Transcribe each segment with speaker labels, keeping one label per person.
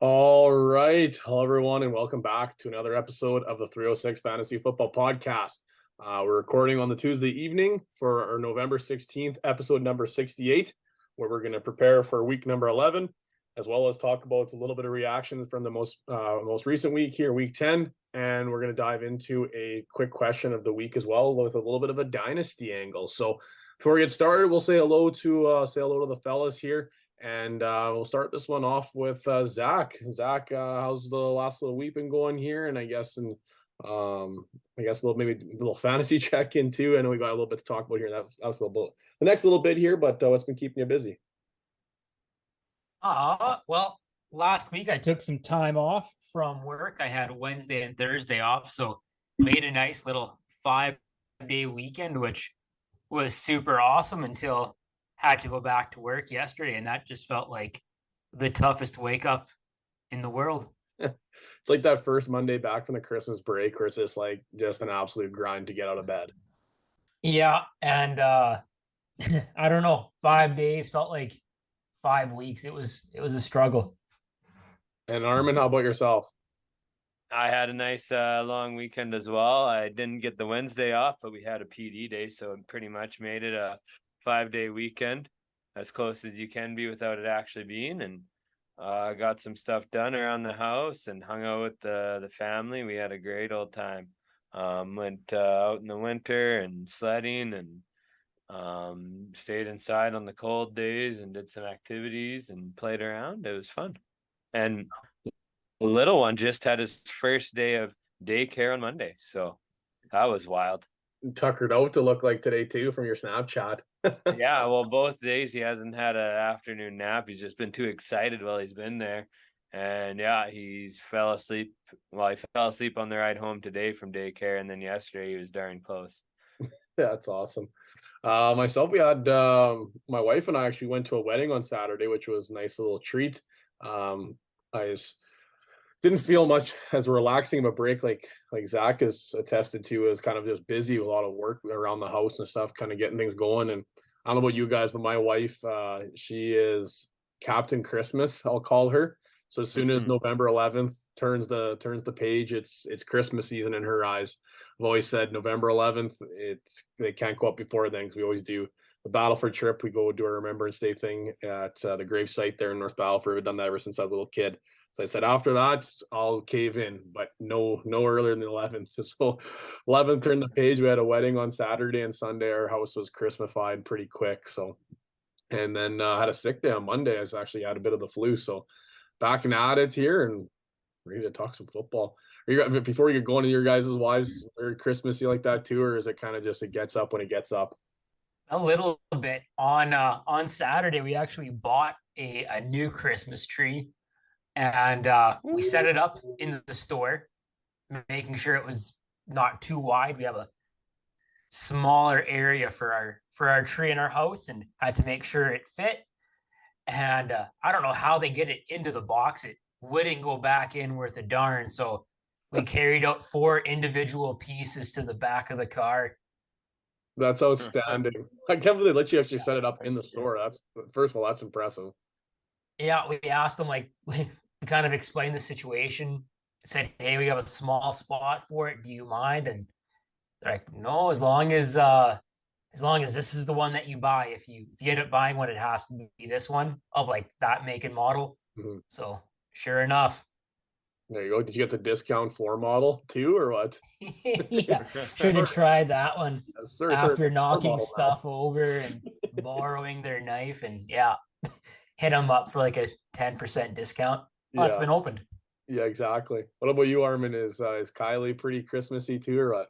Speaker 1: All right. Hello, everyone, and welcome back to another episode of the 306 Fantasy Football Podcast. We're recording on the Tuesday evening for our November 16th, episode number 68, where we're going to prepare for week number 11, as well as talk about a little bit of reactions from the most recent week here, week 10. And we're going to dive into a quick question of the week as well with a little bit of a dynasty angle. So before we get started, we'll say hello to the fellas here. And we'll start this one off with Zach. Zach, how's the last little week been going here? And I guess a little fantasy check in too. I know we got a little bit to talk about here. That's a little bit the next little bit here, but what's been keeping you busy?
Speaker 2: Well, last week I took some time off from work. I had Wednesday and Thursday off, so made a nice little 5-day weekend, which was super awesome until had to go back to work yesterday, and that just felt like the toughest wake up in the world.
Speaker 1: It's like that first Monday back from the Christmas break where it's just an absolute grind to get out of bed.
Speaker 2: Yeah, and I don't know, 5 days felt like 5 weeks. It was a struggle.
Speaker 1: And Armin, how about yourself?
Speaker 3: I had a nice long weekend as well. I didn't get the Wednesday off, but we had a PD day, so it pretty much made it a 5-day weekend, as close as you can be without it actually being. And got some stuff done around the house and hung out with the family. We had a great old time. Went out in the winter and sledding and stayed inside on the cold days and did some activities and played around. It was fun. And the little one just had his first day of daycare on Monday, so that was wild.
Speaker 1: Tuckered out to look like today too from your Snapchat.
Speaker 3: Yeah, well, both days he hasn't had an afternoon nap. He's just been too excited while he's been there. And yeah, he fell asleep. Well, he fell asleep on the ride home today from daycare, and then yesterday he was darn close.
Speaker 1: That's awesome. Myself, we had my wife and I actually went to a wedding on Saturday, which was a nice little treat. I just didn't feel much as relaxing of a break like Zach has attested to, is kind of just busy with a lot of work around the house and stuff, kind of getting things going. And I don't know about you guys, but my wife, she is Captain Christmas, I'll call her. So as soon as November 11th turns the page, it's Christmas season in her eyes. I've always said November 11th, they can't go up before then, because we always do the Battleford trip. We go do a Remembrance Day thing at the grave site there in North Battleford. We've done that ever since I was a little kid. So I said, after that, I'll cave in, but no earlier than the 11th. So 11th turned the page. We had a wedding on Saturday and Sunday. Our house was Christmasified pretty quick. So, and then had a sick day on Monday. I actually had a bit of the flu. So back and at it here and ready to talk some football. Before you get going to your guys' wives, very Christmassy like that too, or is it kind of just it gets up when it gets up?
Speaker 2: A little bit. On Saturday, we actually bought a new Christmas tree, and we set it up in the store, making sure it was not too wide. We have a smaller area for our tree in our house, and had to make sure it fit. And I don't know how they get it into the box. It wouldn't go back in worth a darn. So we carried out 4 individual pieces to the back of the car.
Speaker 1: That's outstanding. I can't believe they let you actually set it up in the store. First of all, that's impressive.
Speaker 2: Yeah, we asked them, like, we kind of explained the situation, said, hey, we have a small spot for it. Do you mind? And they're like, no, as long as this is the one that you buy. If you end up buying one, it has to be this one of like that make and model. Mm-hmm. So sure enough.
Speaker 1: There you go. Did you get the discount 4 model too, or what?
Speaker 2: Yeah, should have tried that one. Yes, sir, after knocking stuff over and borrowing their knife, and yeah, hit them up for like a 10% discount. Oh, it's been opened.
Speaker 1: Yeah, exactly. What about you, Armin? Is Kylie pretty Christmassy too, or what?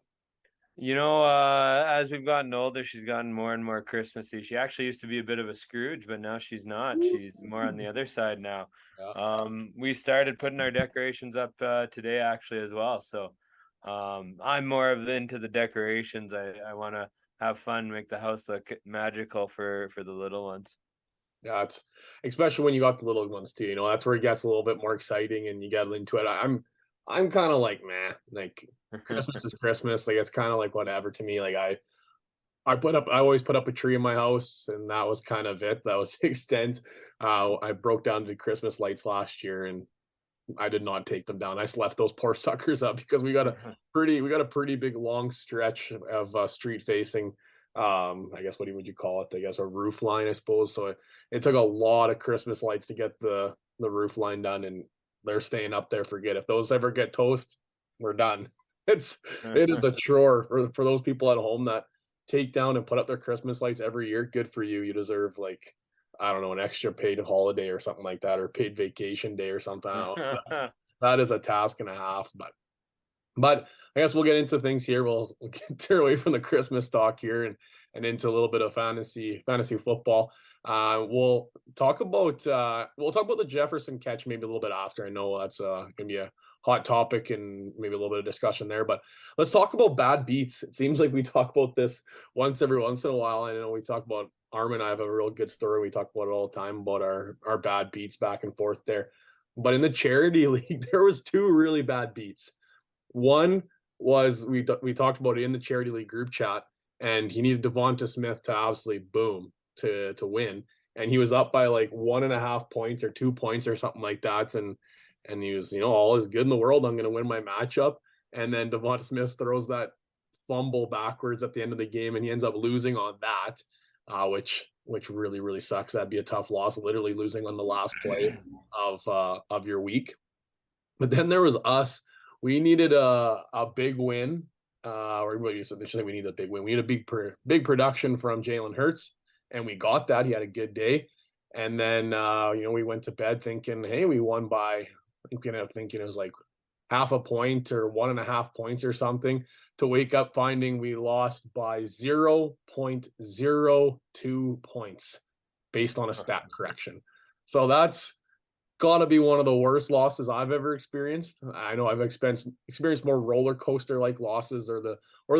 Speaker 3: You know, as we've gotten older, she's gotten more and more Christmassy. She actually used to be a bit of a Scrooge, but now she's not. She's more on the other side now. Yeah. We started putting our decorations up today, actually, as well. So I'm more into the decorations. I want to have fun, make the house look magical for the little ones.
Speaker 1: Yeah, it's especially when you got the little ones too. You know, that's where it gets a little bit more exciting and you get into it. I'm kind of like, meh, like Christmas is Christmas. Like, it's kind of like whatever to me. Like I always put up a tree in my house, and that was kind of it. That was the extent. I broke down to Christmas lights last year, and I did not take them down. I left those poor suckers up because we got a pretty big long stretch of street facing. I guess what would you call it? I guess a roof line, I suppose. So it took a lot of Christmas lights to get the roof line done, and they're staying up there. Forget if those ever get toast, we're done. It is a chore for those people at home that take down and put up their Christmas lights every year. Good for you. You deserve, like, I don't know, an extra paid holiday or something like that, or paid vacation day or something. I don't know. That is a task and a half, but I guess we'll get into things here. We'll get away from the Christmas talk here and into a little bit of fantasy football. We'll talk about the Jefferson catch maybe a little bit after. I know that's gonna be a hot topic and maybe a little bit of discussion there, but let's talk about bad beats. It seems like we talk about this every once in a while. I know we talk about Arm and I have a real good story. We talk about it all the time about our bad beats back and forth there. But in the charity league, there was 2 really bad beats. One was we talked about it in the charity league group chat, and he needed Devonta Smith to absolutely boom to win, and he was up by like 1.5 points or 2 points or something like that, and he was, all is good in the world. I'm going to win my matchup, and then Devonta Smith throws that fumble backwards at the end of the game, and he ends up losing on that, which really sucks. That'd be a tough loss, literally losing on the last play of your week. But then there was us. We needed a big win, or we needed a big win. We needed a big production from Jalen Hurts, and we got that. He had a good day, and then we went to bed thinking, hey, we won by, thinking it was like 0.5 point or 1.5 points or something, to wake up finding we lost by 0.02 points based on a stat correction. So that's got to be one of the worst losses I've ever experienced. I know I've experienced more roller coaster like losses or the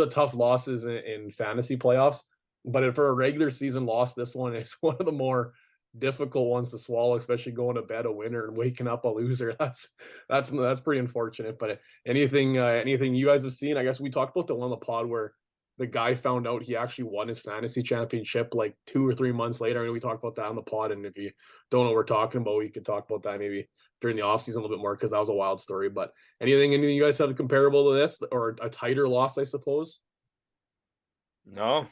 Speaker 1: tough losses in fantasy playoffs, but for a regular season loss, this one is one of the more difficult ones to swallow, especially going to bed a winner and waking up a loser. That's pretty unfortunate. But anything you guys have seen? I guess we talked about the one on the pod where the guy found out he actually won his fantasy championship like 2 or 3 months later. And we talked about that on the pod. And if you don't know what we're talking about, we could talk about that maybe during the offseason a little bit more, because that was a wild story. But anything you guys have comparable to this, or a tighter loss, I suppose?
Speaker 3: No,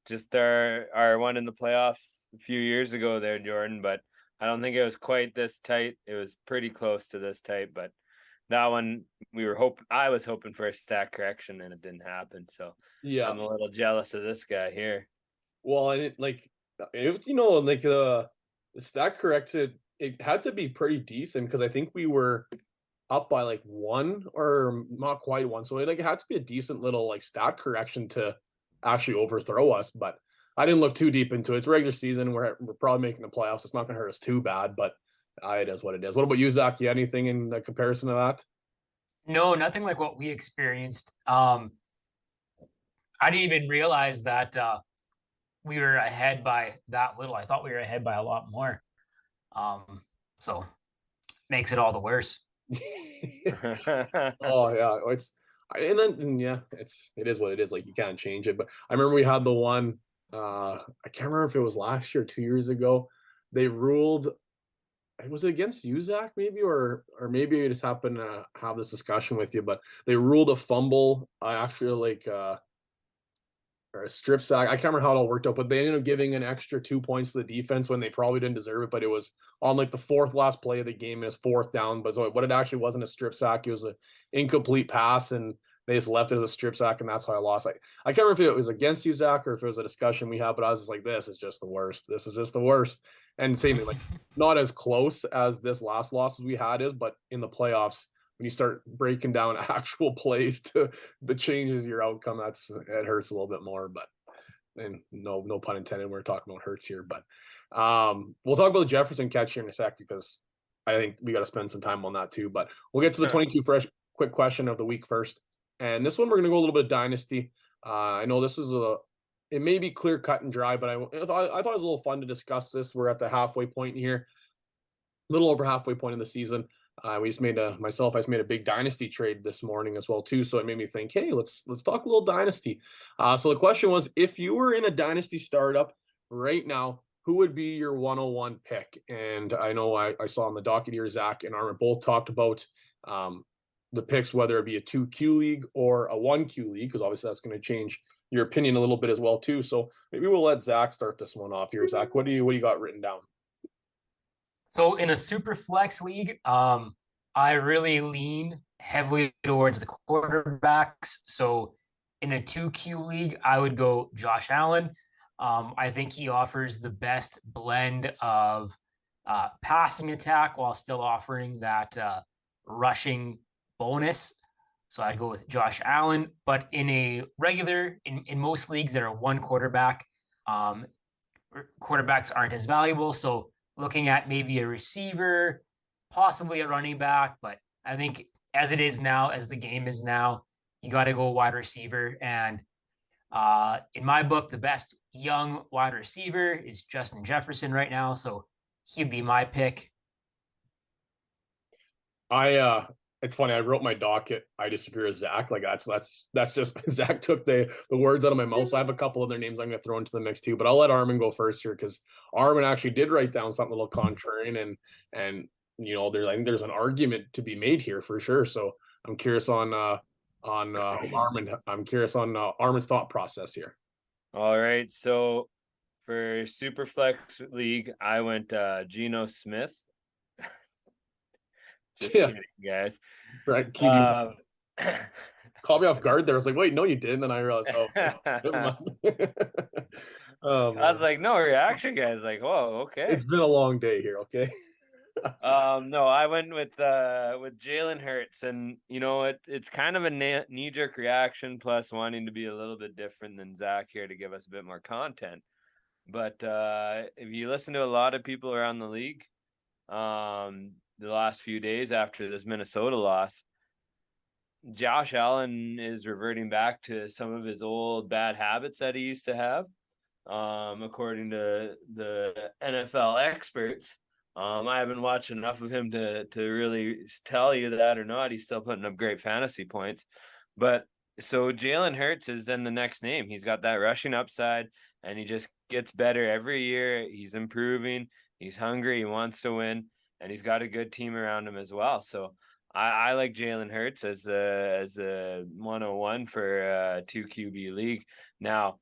Speaker 3: just our one in the playoffs a few years ago there, Jordan, but I don't think it was quite this tight. It was pretty close to this tight, but that one I was hoping for a stat correction and it didn't happen. So yeah, I'm a little jealous of this guy here.
Speaker 1: Well, and the stat corrected, it had to be pretty decent, because I think we were up by like 1 or not quite 1. So it had to be a decent little like stat correction to actually overthrow us. But I didn't look too deep into it. It's regular season. We're probably making the playoffs. It's not going to hurt us too bad, but it is what it is. What about you, Zach? You had anything in the comparison to that?
Speaker 2: No, nothing like what we experienced. I didn't even realize that we were ahead by that little. I thought we were ahead by a lot more. So makes it all the worse.
Speaker 1: Oh yeah, it is what it is. Like, you can't change it. But I remember we had the one. I can't remember if it was last year or 2 years ago. They ruled. Was it against you, Zach, maybe, or maybe I just happened to have this discussion with you, but they ruled a fumble, actually or a strip sack. I can't remember how it all worked out, but they ended up giving an extra 2 points to the defense when they probably didn't deserve it. But it was on like the 4th last play of the game. It was 4th down, but so what it actually wasn't a strip sack. It was an incomplete pass, and they just left it as a strip sack, and that's how I lost. I can't remember if it was against you, Zach, or if it was a discussion we had, but I was just like, this is just the worst. This is just the worst. And same thing, like, not as close as this last loss we had is, but in the playoffs, when you start breaking down actual plays to the changes your outcome, it hurts a little bit more. But, and no pun intended, we're talking about Hurts here. But we'll talk about the Jefferson catch here in a sec, because I think we got to spend some time on that too. But we'll get to the 22 fresh quick question of the week first. And this one, we're going to go a little bit of dynasty. I know this was it may be clear cut and dry, but I thought it was a little fun to discuss this. We're at the halfway point here, a little over halfway point in the season. I just made a big dynasty trade this morning as well too. So it made me think, hey, let's talk a little dynasty. So the question was, if you were in a dynasty startup right now, who would be your 101 pick? And I know I saw on the docket here, Zach and Armin both talked about the picks, whether it be a 2Q league or a 1Q league, because obviously that's going to change your opinion a little bit as well too. So maybe we'll let Zach start this one off here. Zach, what do you got written down?
Speaker 2: So in a super flex league, I really lean heavily towards the quarterbacks. So in a 2Q league, I would go Josh Allen. I think he offers the best blend of passing attack while still offering that rushing bonus. So I'd go with Josh Allen. But in a regular, in most leagues that are one quarterback, quarterbacks aren't as valuable. So looking at maybe a receiver, possibly a running back. But I think as it is now, as the game is now, you got to go wide receiver. And in my book, the best young wide receiver is Justin Jefferson right now. So he'd be my pick.
Speaker 1: It's funny. I wrote my docket. I disagree with Zach. Like that's just Zach took the words out of my mouth. So I have a couple other names I'm going to throw into the mix too. But I'll let Armin go first here because Armin actually did write down something a little contrarian and there's an argument to be made here for sure. So I'm curious on Armin. I'm curious on Armin's thought process here.
Speaker 3: All right. So for Superflex League, I went Geno Smith. Just kidding, guys.
Speaker 1: Right, caught me off guard there. I was like, wait, no, you didn't. Then I realized, never mind.
Speaker 3: I was like, no reaction, guys. Like, whoa, okay.
Speaker 1: It's been a long day here, okay?
Speaker 3: No, I went with Jalen Hurts, and it's kind of a knee-jerk reaction, plus wanting to be a little bit different than Zach here to give us a bit more content. But if you listen to a lot of people around the league, the last few days after this Minnesota loss, Josh Allen is reverting back to some of his old bad habits that he used to have, according to the NFL experts. I haven't watched enough of him to really tell you that or not. He's still putting up great fantasy points. But so Jalen Hurts is then the next name. He's got that rushing upside, and he just gets better every year. He's improving. He's hungry. He wants to win. And he's got a good team around him as well. So I like Jalen Hurts as a 101 for a 2 QB league. Now,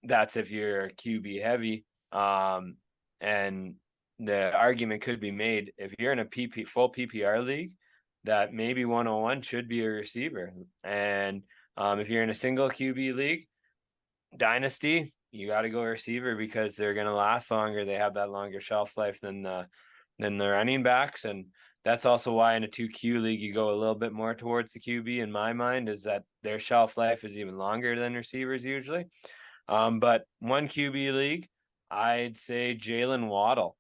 Speaker 3: that's if you're QB heavy. And the argument could be made if you're in a full PPR league that maybe 101 should be a receiver. And if you're in a single QB league, dynasty, you got to go receiver because they're going to last longer. They have that longer shelf life than the running backs. And that's also why in a 2Q league, you go a little bit more towards the QB in my mind, is that their shelf life is even longer than receivers usually. But 1 QB league, I'd say Jalen Waddle.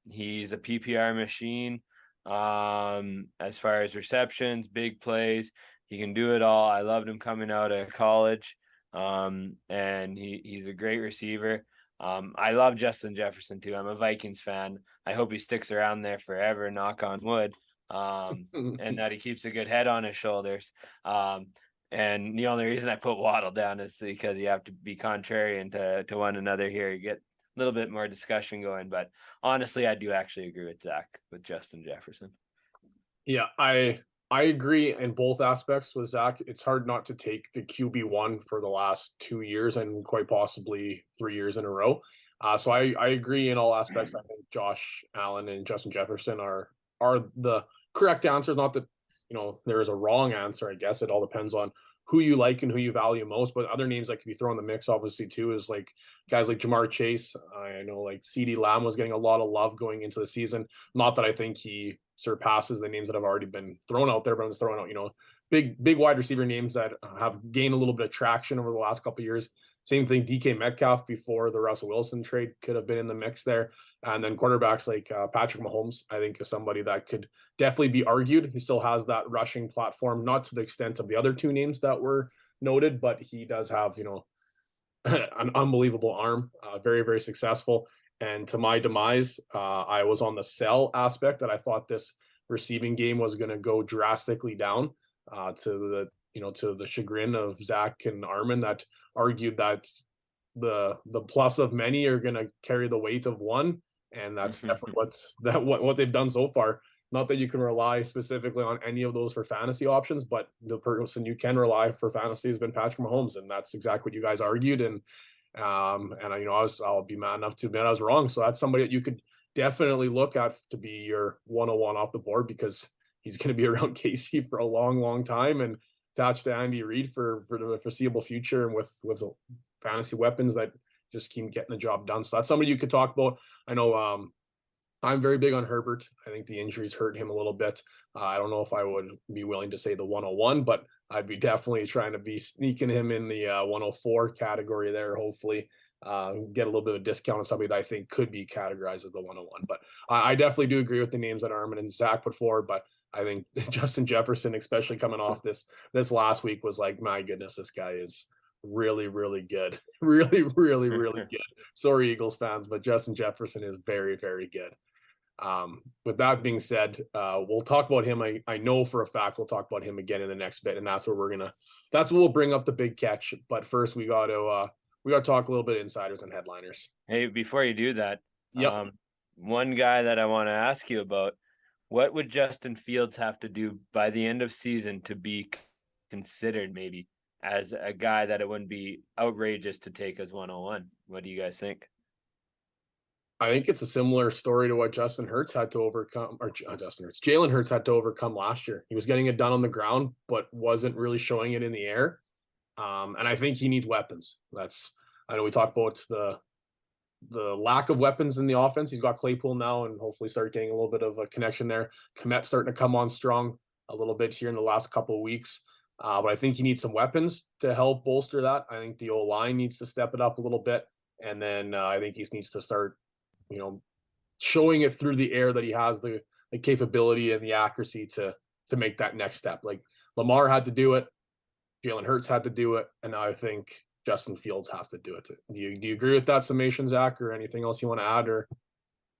Speaker 3: He's a PPR machine. As far as receptions, big plays, he can do it all. I loved him coming out of college. And he's a great receiver. I love Justin Jefferson too. I'm a Vikings fan. I hope he sticks around there forever, knock on wood. And that he keeps a good head on his shoulders. And the only reason I put Waddle down is because you have to be contrarian to one another here. You get a little bit more discussion going, but honestly, I do actually agree with Zach with Justin Jefferson.
Speaker 1: Yeah, I agree in both aspects with Zach. It's hard not to take the QB1 for the last 2 years and quite possibly 3 years in a row. So I agree in all aspects. I think Josh Allen and Justin Jefferson are the correct answers. Not that, there is a wrong answer, I guess. It all depends on who you like and who you value most. But other names that could be thrown in the mix, obviously, too, is like guys like Jamar Chase. I know like Ceedee Lamb was getting a lot of love going into the season. Not that I think he surpasses the names that have already been thrown out there, but I'm just throwing out, big wide receiver names that have gained a little bit of traction over the last couple of years. Same thing, DK Metcalf before the Russell Wilson trade could have been in the mix there. And then quarterbacks like Patrick Mahomes, I think, is somebody that could definitely be argued. He still has that rushing platform, not to the extent of the other two names that were noted, but he does have, an unbelievable arm, very, very successful. And to my demise, I was on the sell aspect that I thought this receiving game was going to go drastically down to the chagrin of Zach and Armin that argued that the plus of many are going to carry the weight of one, and that's definitely what they've done so far. Not that you can rely specifically on any of those for fantasy options, but the person you can rely for fantasy has been Patrick Mahomes, and that's exactly what you guys argued. And I'll be mad enough to admit I was wrong. So that's somebody that you could definitely look at to be your 101 off the board, because he's going to be around Casey for a long, long time and attached to Andy Reid for the foreseeable future, and with fantasy weapons that just keep getting the job done. So that's somebody you could talk about. I know I'm very big on Herbert. I think the injuries hurt him a little bit. I don't know if I would be willing to say the 101, but I'd be definitely trying to be sneaking him in the 104 category there, hopefully. Get a little bit of a discount on somebody that I think could be categorized as the 101. But I definitely do agree with the names that Armin and Zach put forward. But I think Justin Jefferson, especially coming off this last week, was like, my goodness, this guy is really, really good. Really, really, really good. Sorry, Eagles fans, but Justin Jefferson is very, very good. With that being said, we'll talk about him. I know for a fact we'll talk about him again in the next bit, and that's what we'll bring up the big catch. But first we got to talk a little bit of insiders and headliners.
Speaker 3: Hey, before you do that,
Speaker 1: yep.
Speaker 3: One guy that I want to ask you about, what would Justin Fields have to do by the end of season to be considered maybe as a guy that it wouldn't be outrageous to take as 101? What do you guys think?
Speaker 1: I think it's a similar story to what Jalen Hurts had to overcome last year. He was getting it done on the ground, but wasn't really showing it in the air. And I think he needs weapons. I know we talked about the lack of weapons in the offense. He's got Claypool now, and hopefully start getting a little bit of a connection there. Kmet starting to come on strong a little bit here in the last couple of weeks. But I think he needs some weapons to help bolster that. I think the O-line needs to step it up a little bit. And then I think he needs to start, showing it through the air that he has the capability and the accuracy to make that next step. Like Lamar had to do it, Jalen Hurts had to do it, and now I think Justin Fields has to do it. Do you agree with that summation, Zach, or anything else you want to add? Or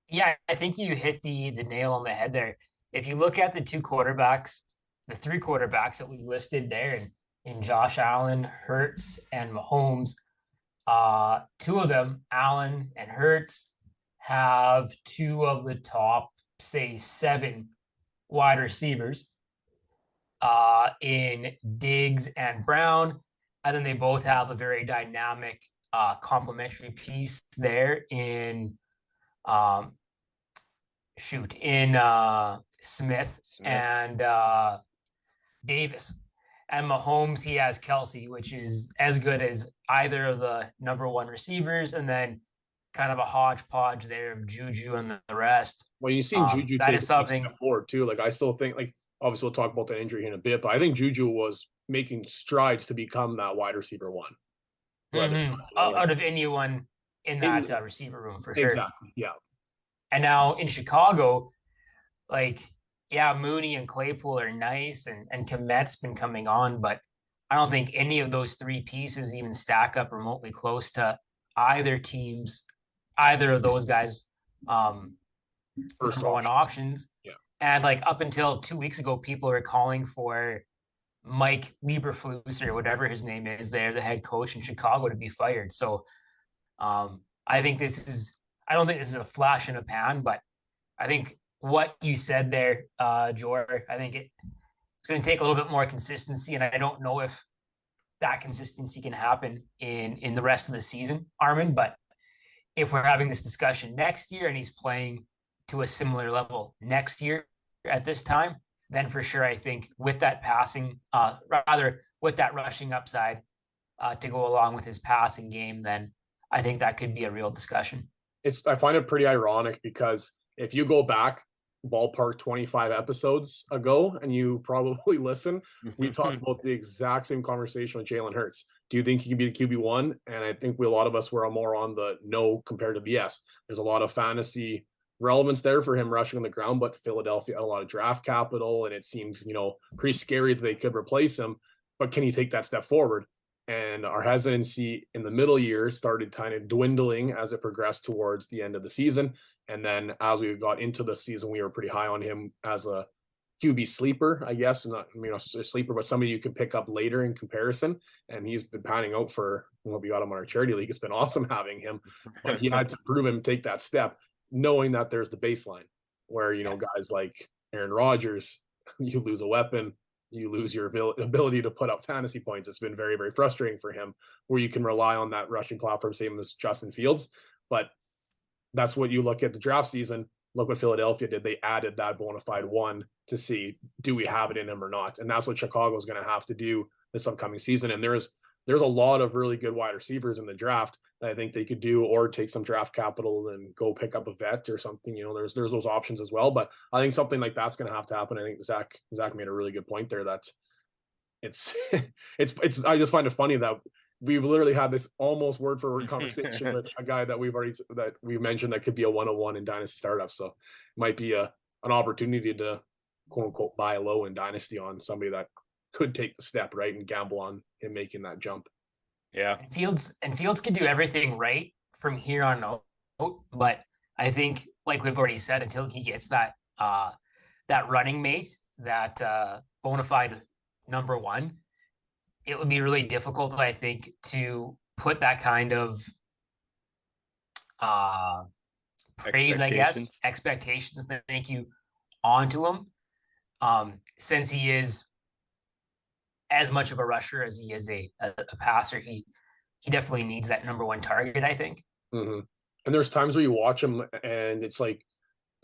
Speaker 2: yeah, I think you hit the nail on the head there. If you look at the three quarterbacks that we listed there in Josh Allen, Hurts, and Mahomes, two of them, Allen and Hurts, have two of the top, say, 7 wide receivers in Diggs and Brown. And then they both have a very dynamic complementary piece there in Smith and Davis. And Mahomes, he has Kelsey, which is as good as either of the number 1 receivers, and then kind of a hodgepodge there of Juju and the rest.
Speaker 1: Well, you've seen Juju
Speaker 2: that
Speaker 1: take
Speaker 2: is something
Speaker 1: forward too. Like I still think, like obviously we'll talk about that injury in a bit, but I think Juju was making strides to become that wide receiver 1.
Speaker 2: Out of anyone in that receiver room, for sure.
Speaker 1: Exactly. Yeah.
Speaker 2: And now in Chicago, Mooney and Claypool are nice, and Kmet's been coming on, but I don't think any of those 3 pieces even stack up remotely close to either of those guys' first one options.
Speaker 1: Yeah.
Speaker 2: And up until 2 weeks ago, people were calling for Mike Lieberflus, or whatever his name is there, the head coach in Chicago, to be fired. So I don't think this is a flash in a pan, but I think what you said there, Jor, I think it's going to take a little bit more consistency, and I don't know if that consistency can happen in the rest of the season, Armin. But if we're having this discussion next year and he's playing to a similar level next year at this time, then for sure, I think with that with that rushing upside to go along with his passing game, then I think that could be a real discussion.
Speaker 1: I find it pretty ironic, because if you go back ballpark 25 episodes ago and you probably listen, we talked about the exact same conversation with Jalen Hurts. Do you think he can be the QB1? And I think a lot of us were more on the no compared to the yes. There's a lot of fantasy relevance there for him rushing on the ground, but Philadelphia had a lot of draft capital, and it seemed pretty scary that they could replace him. But can he take that step forward? And our hesitancy in the middle year started kind of dwindling as it progressed towards the end of the season. And then as we got into the season, we were pretty high on him as a QB sleeper, I guess, not a sleeper, but somebody you can pick up later in comparison. And he's been panning out for, we got him on our charity league. It's been awesome having him, but he had to prove him, take that step, knowing that there's the baseline where, guys like Aaron Rodgers, you lose a weapon, you lose your ability to put up fantasy points. It's been very, very frustrating for him, where you can rely on that rushing platform, same as Justin Fields. But that's what you look at the draft season. Look what Philadelphia did. They added that bona fide one to see, do we have it in him or not? And that's what Chicago is going to have to do this upcoming season. And there's a lot of really good wide receivers in the draft that I think they could do, or take some draft capital and go pick up a vet or something. There's those options as well. But I think something like that's going to have to happen. I think Zach made a really good point there, that it's I just find it funny that we've literally had this almost word for word conversation with a guy that we mentioned that could be a 101 in dynasty startups. So it might be an opportunity to quote unquote buy low in dynasty on somebody that could take the step, right, and gamble on him making that jump.
Speaker 3: Yeah.
Speaker 2: Fields can do everything right from here on out, but I think, like we've already said, until he gets that running mate, that bona fide number one, it would be really difficult, I think, to put that kind of praise, I guess, expectations, thank you, onto him. Since he is as much of a rusher as he is a passer, he definitely needs that number one target, I think.
Speaker 1: Mm-hmm. And there's times where you watch him and it's like,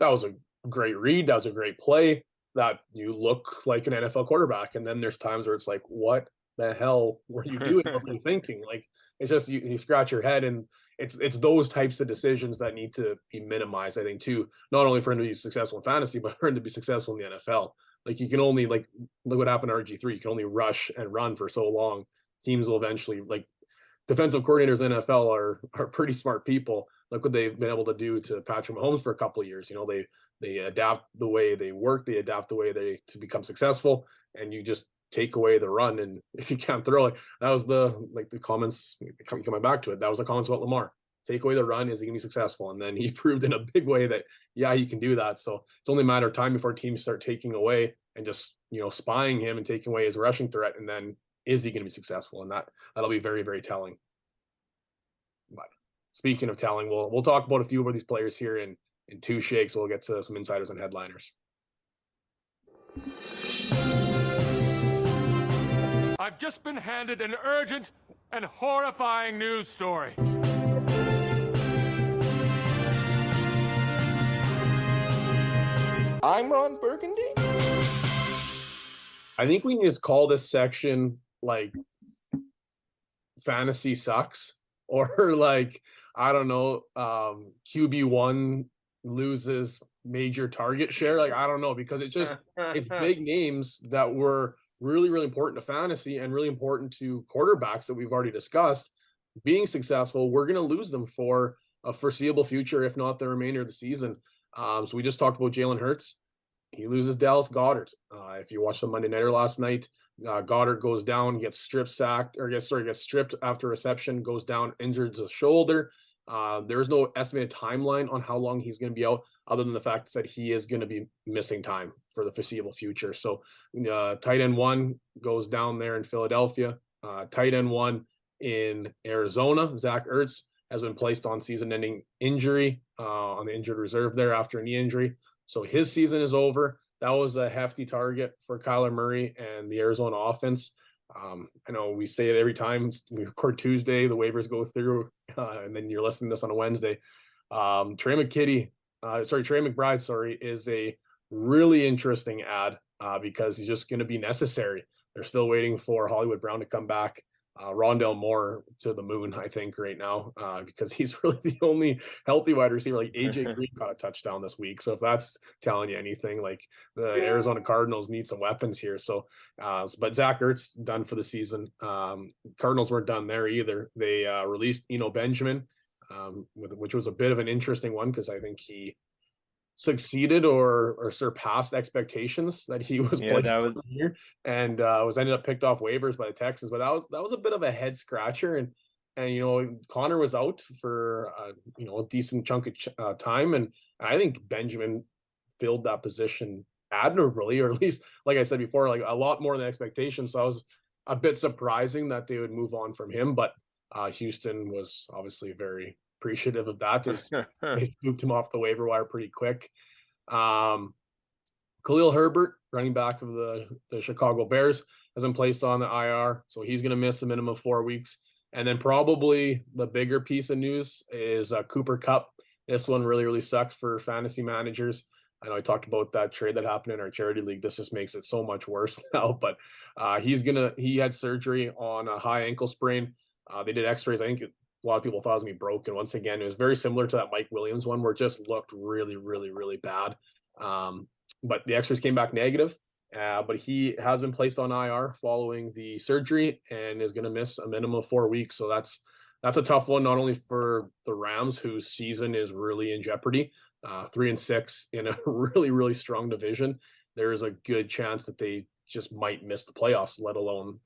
Speaker 1: that was a great read, that was a great play, that you look like an NFL quarterback. And then there's times where it's like, what the hell were you doing? What were you thinking? Like, it's just you scratch your head, and it's those types of decisions that need to be minimized, I think, too, not only for him to be successful in fantasy, but for him to be successful in the NFL. Like, you can only, like, look what happened to RG3. You can only rush and run for so long. Teams will eventually, like, defensive coordinators in NFL are pretty smart people. Look what they've been able to do to Patrick Mahomes for a couple of years. They adapt the way they work, they adapt the way to become successful, and you just take away the run. And if you can't throw, like, that was the comments coming back to it. That was the comments about Lamar. Take away the run, is he gonna be successful? And then he proved in a big way that, yeah, he can do that. So it's only a matter of time before teams start taking away and just, spying him and taking away his rushing threat. And then, is he going to be successful? And that'll be very, very telling. But speaking of telling, we'll talk about a few of these players here in two shakes. We'll get to some insiders and headliners.
Speaker 4: I've just been handed an urgent and horrifying news story.
Speaker 5: I'm Ron Burgundy.
Speaker 1: I think we can just call this section like fantasy sucks, or like, I don't know, QB1 loses major target share. Like, I don't know, because it's big names that were really, really important to fantasy and really important to quarterbacks that we've already discussed being successful. We're going to lose them for a foreseeable future, if not the remainder of the season. So we just talked about Jalen Hurts. He loses Dallas Goedert. If you watched the Monday Nighter last night, Goedert goes down, gets stripped after reception, goes down, injures the shoulder. There is no estimated timeline on how long he's going to be out, other than the fact that he is going to be missing time for the foreseeable future. So tight end 1 goes down there in Philadelphia. Tight end 1 in Arizona, Zach Ertz, has been placed on season-ending injury on the injured reserve there after a knee injury. So his season is over. That was a hefty target for Kyler Murray and the Arizona offense. I know we say it every time we record Tuesday, the waivers go through, and then you're listening to this on a Wednesday. Trey McBride, is a really interesting ad because he's just going to be necessary. They're still waiting for Hollywood Brown to come back. Rondale Moore to the moon, I think, right now, because he's really the only healthy wide receiver. Like, AJ Green caught a touchdown this week. So if that's telling you anything, like, the Arizona Cardinals need some weapons here. So, but Zach Ertz done for the season. Cardinals weren't done there either. They released Eno Benjamin, which was a bit of an interesting one, because I think he succeeded or surpassed expectations that he was placed here, and was ended up picked off waivers by the Texans. But that was a bit of a head scratcher, and Connor was out for a decent chunk of time, and I think Benjamin filled that position admirably, or at least, like I said before, like a lot more than expectations. So I was a bit surprising that they would move on from him, but Houston was obviously very appreciative of that. They moved him off the waiver wire pretty quick. Khalil Herbert, running back of the Chicago Bears, has been placed on the IR, so he's going to miss a minimum of 4 weeks. And then probably the bigger piece of news is Cooper Kupp. This one really, really sucks for fantasy managers. I know I talked about that trade that happened in our charity league. This just makes it so much worse now. But he had surgery on a high ankle sprain. They did x-rays. I think a lot of people thought it was going to be broken. Once again, it was very similar to that Mike Williams one where it just looked really, really, really bad. But the x-rays came back negative. But he has been placed on IR following the surgery and is going to miss a minimum of 4 weeks. So that's a tough one, not only for the Rams, whose season is really in jeopardy, 3-6 in a really, really strong division. There is a good chance that they just might miss the playoffs, let alone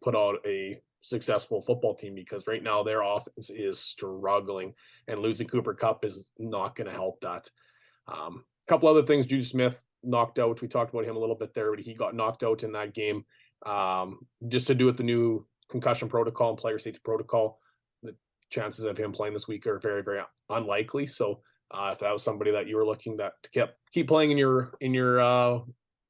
Speaker 1: put out a successful football team, because right now their offense is struggling, and losing Cooper Kupp is not going to help that. A couple other things. Juju Smith knocked out. We talked about him a little bit there, but he got knocked out in that game. Just to do with the new concussion protocol and player safety protocol, the chances of him playing this week are very, very unlikely. So if that was somebody that you were looking to keep playing in your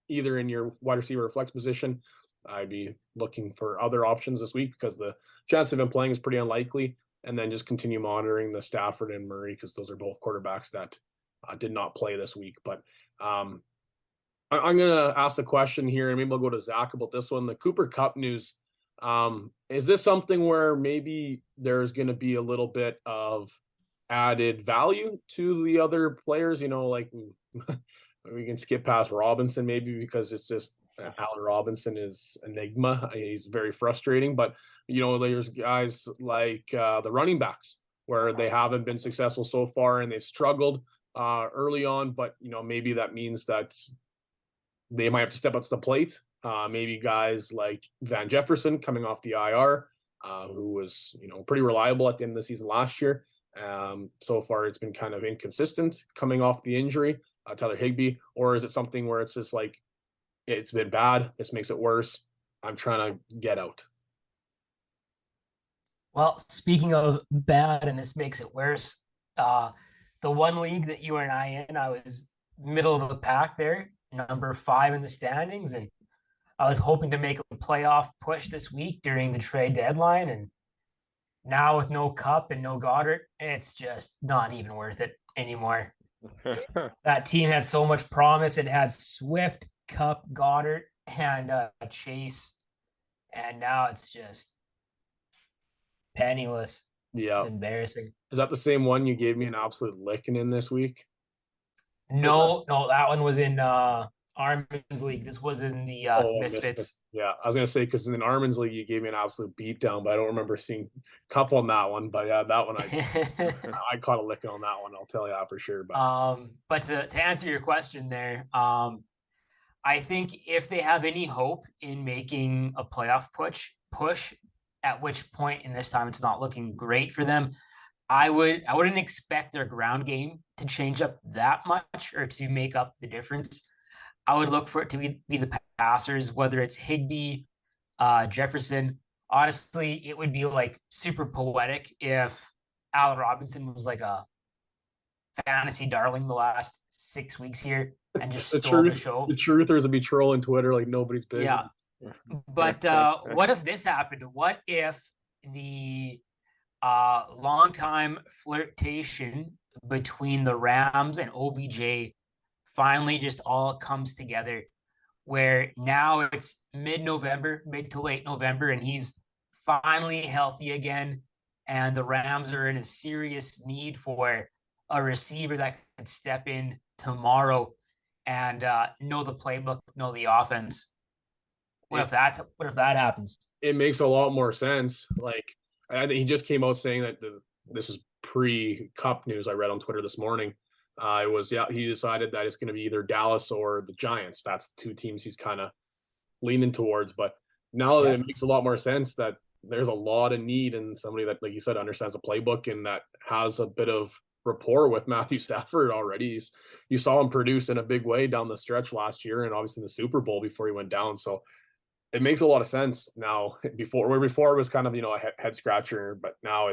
Speaker 1: either in your wide receiver or flex position, I'd be looking for other options this week, because the chance of him playing is pretty unlikely. And then just continue monitoring the Stafford and Murray, because those are both quarterbacks that did not play this week. But I'm going to ask the question here, and maybe we'll go to Zach about this one. The Cooper Kupp news. Is this something where maybe there's going to be a little bit of added value to the other players? Like we can skip past Robinson maybe, because it's just Allen Robinson is enigma. He's very frustrating. But, there's guys like the running backs where they haven't been successful so far and they've struggled early on. But, maybe that means that they might have to step up to the plate. Maybe guys like Van Jefferson coming off the IR, who was, pretty reliable at the end of the season last year. So far, it's been kind of inconsistent coming off the injury. Tyler Higbee, or is it something where it's just like, it's been bad, this makes it worse, I'm trying to get out?
Speaker 2: Well, speaking of bad and this makes it worse, the one league that you and I in, I was middle of the pack there, number 5 in the standings, and I was hoping to make a playoff push this week during the trade deadline, and now with no Kupp and no Goedert, it's just not even worth it anymore. That team had so much promise. It had Swift, Kupp, Goedert, and Chase, and now it's just penniless.
Speaker 1: Yeah,
Speaker 2: it's embarrassing.
Speaker 1: Is that the same one you gave me an absolute licking in this week?
Speaker 2: No, that one was in Armin's league. This was in the Misfits.
Speaker 1: Yeah, I was gonna say, because in Armin's league you gave me an absolute beatdown, but I don't remember seeing Kupp on that one. But yeah, that one I caught a licking on that one. I'll tell you that for sure.
Speaker 2: But to answer your question there, I think if they have any hope in making a playoff push, at which point in this time it's not looking great for them, I wouldn't expect their ground game to change up that much or to make up the difference. I would look for it to be the passers, whether it's Higbee, Jefferson. Honestly, it would be like super poetic if Allen Robinson was like a fantasy darling the last 6 weeks here and just stole the show.
Speaker 1: The truthers would be trolling Twitter like nobody's business.
Speaker 2: Yeah. But what if this happened? What if the longtime flirtation between the Rams and OBJ finally just all comes together, where now it's mid to late November, and he's finally healthy again, and the Rams are in a serious need for a receiver that could step in tomorrow and know the playbook, know the offense. What if that happens? It
Speaker 1: makes a lot more sense. Like, I think he just came out saying that this is pre-Kupp news I read on Twitter this morning. He decided that it's going to be either Dallas or the Giants. That's the 2 teams he's kind of leaning towards. But now that it makes a lot more sense that there's a lot of need in somebody that, like you said, understands the playbook and that has a bit of rapport with Matthew Stafford already. You saw him produce in a big way down the stretch last year, and obviously in the Super Bowl before he went down. So it makes a lot of sense now. Before it was kind of, a head scratcher, but now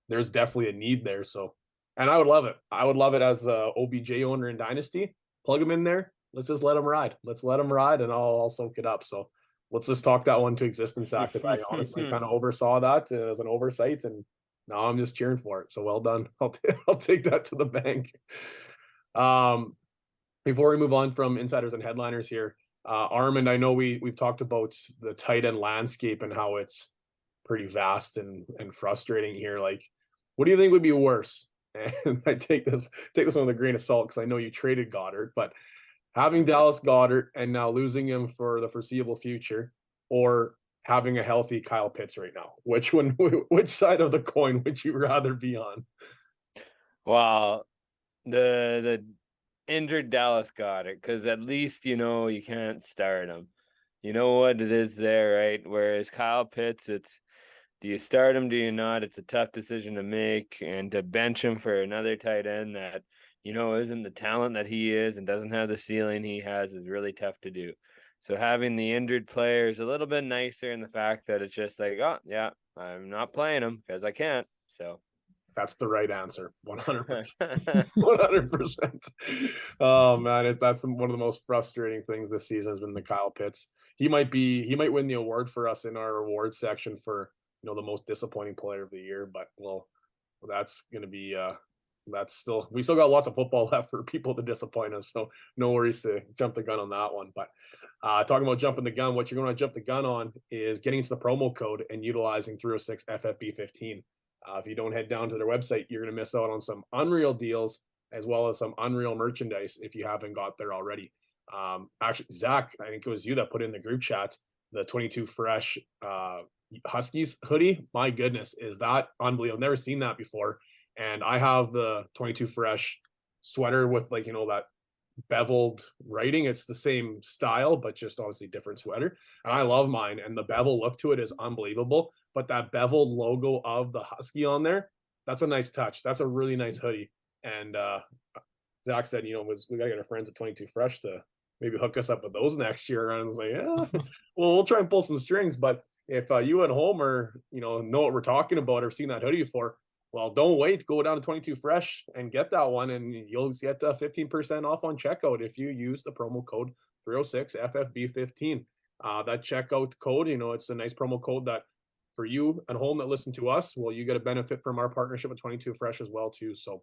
Speaker 1: there's definitely a need there. So, and I would love it. I would love it as a OBJ owner in Dynasty. Plug him in there. Let's just let him ride. Let's let him ride, and I'll soak it up. So let's just talk that one to existence, Zach, because I honestly kind of oversaw that as an oversight, and now I'm just cheering for it. So well done. I'll take that to the bank. Before we move on from insiders and headliners here, Armand, I know we've talked about the tight end landscape and how it's pretty vast and frustrating here. Like, what do you think would be worse? And I take this one with a grain of salt because I know you traded Goedert, but having Dallas Goedert and now losing him for the foreseeable future, or having a healthy Kyle Pitts right now, which side of the coin would you rather be on?
Speaker 3: Well, the injured Dallas Goedert, because at least you can't start him. You know what it is there, right? Whereas Kyle Pitts, it's, do you start him, do you not? It's a tough decision to make, and to bench him for another tight end that isn't the talent that he is and doesn't have the ceiling he has is really tough to do. So having the injured player is a little bit nicer in the fact that it's just like, oh yeah, I'm not playing him because I can't. So
Speaker 1: that's the right answer. 100%. 100%. Oh man, that's one of the most frustrating things this season has been the Kyle Pitts. He might win the award for us in our awards section for the most disappointing player of the year, but that's going to be we still got lots of football left for people to disappoint us, so no worries to jump the gun on that one. But talking about jumping the gun, what you're going to jump the gun on is getting into the promo code and utilizing 306 FFB15. If you don't head down to their website, you're going to miss out on some unreal deals as well as some unreal merchandise if you haven't got there already. Actually, Zach, I think it was you that put in the group chat the 22 Fresh Huskies hoodie. My goodness, is that unbelievable? I've never seen that before. And I have the 22 Fresh sweater with that beveled writing. It's the same style, but just obviously different sweater. And I love mine. And the bevel look to it is unbelievable. But that beveled logo of the Husky on there, that's a nice touch. That's a really nice hoodie. And Zach said, we got to get our friends at 22 Fresh to maybe hook us up with those next year. And I was like, yeah, well, we'll try and pull some strings. But if you at home are, know what we're talking about or seen that hoodie before, well, don't wait. Go down to 22 Fresh and get that one, and you'll get 15% off on checkout if you use the promo code 306 FFB15. That checkout code, it's a nice promo code that for you at home that listen to us, well, you get a benefit from our partnership with 22 Fresh as well too. So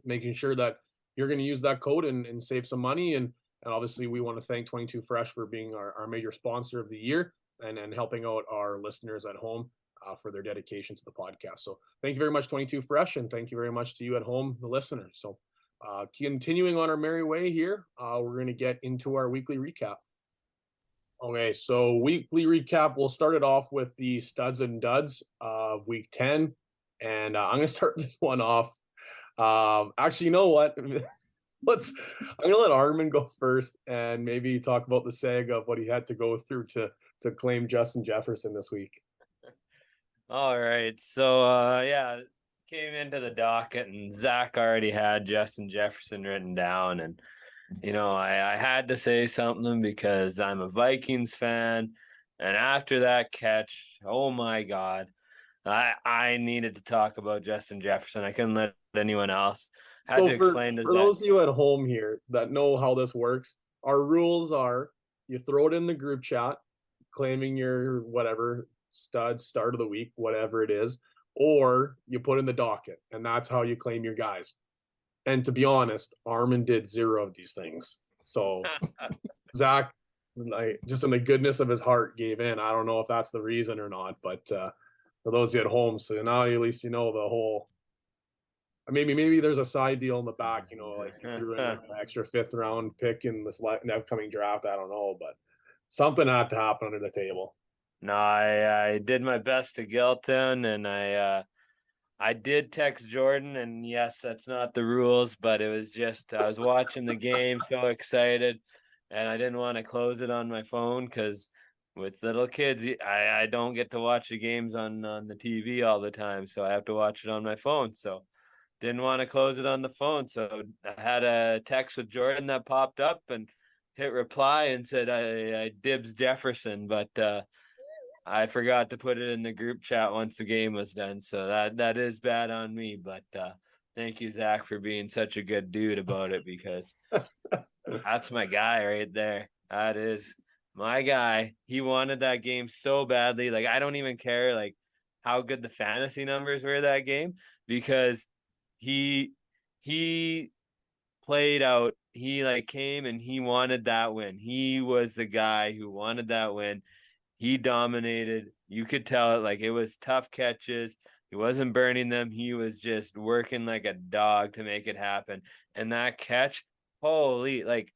Speaker 1: making sure that you're going to use that code and save some money. And obviously we want to thank 22 Fresh for being our major sponsor of the year and helping out our listeners at home for their dedication to the podcast. So thank you very much, 22 Fresh, and thank you very much to you at home, the listeners. So continuing on our merry way here, we're going to get into our weekly recap. Okay, so weekly recap, we'll start it off with the studs and duds of week 10. And I'm going to start this one off. Actually, you know what? I'm going to let Armin go first and maybe talk about the saga of what he had to go through to claim Justin Jefferson this week.
Speaker 3: All right. So, came into the docket and Zach already had Justin Jefferson written down. And, I had to say something because I'm a Vikings fan. And after that catch, oh my God, I needed to talk about Justin Jefferson. I couldn't let anyone else. Had to explain to Zach.
Speaker 1: For those of you at home here that know how this works, our rules are you throw it in the group chat, claiming your whatever stud start of the week, whatever it is, or you put in the docket, and that's how you claim your guys. And to be honest, Armin did zero of these things. So Zach, just in the goodness of his heart, gave in. I don't know if that's the reason or not, but for those at home, so now at least the whole. Maybe there's a side deal in the back, like you threw in an extra 5th round pick in this upcoming draft. I don't know, but something had to happen under the table.
Speaker 3: No, I did my best to guilt him, and I did text Jordan, and yes, that's not the rules, but it was just I was watching the game, so excited, and I didn't want to close it on my phone because with little kids, I don't get to watch the games on the TV all the time, so I have to watch it on my phone. So didn't want to close it on the phone. So I had a text with Jordan that popped up and hit reply and said I dibs Jefferson, but I forgot to put it in the group chat once the game was done. So that is bad on me. But thank you, Zach, for being such a good dude about it, because that's my guy right there. That is my guy. He wanted that game so badly. Like, I don't even care like how good the fantasy numbers were that game, because he played out. He like came and he wanted that win. He was the guy who wanted that win. He dominated. You could tell it. Like, it was tough catches. He wasn't burning them. He was just working like a dog to make it happen. And that catch, holy, like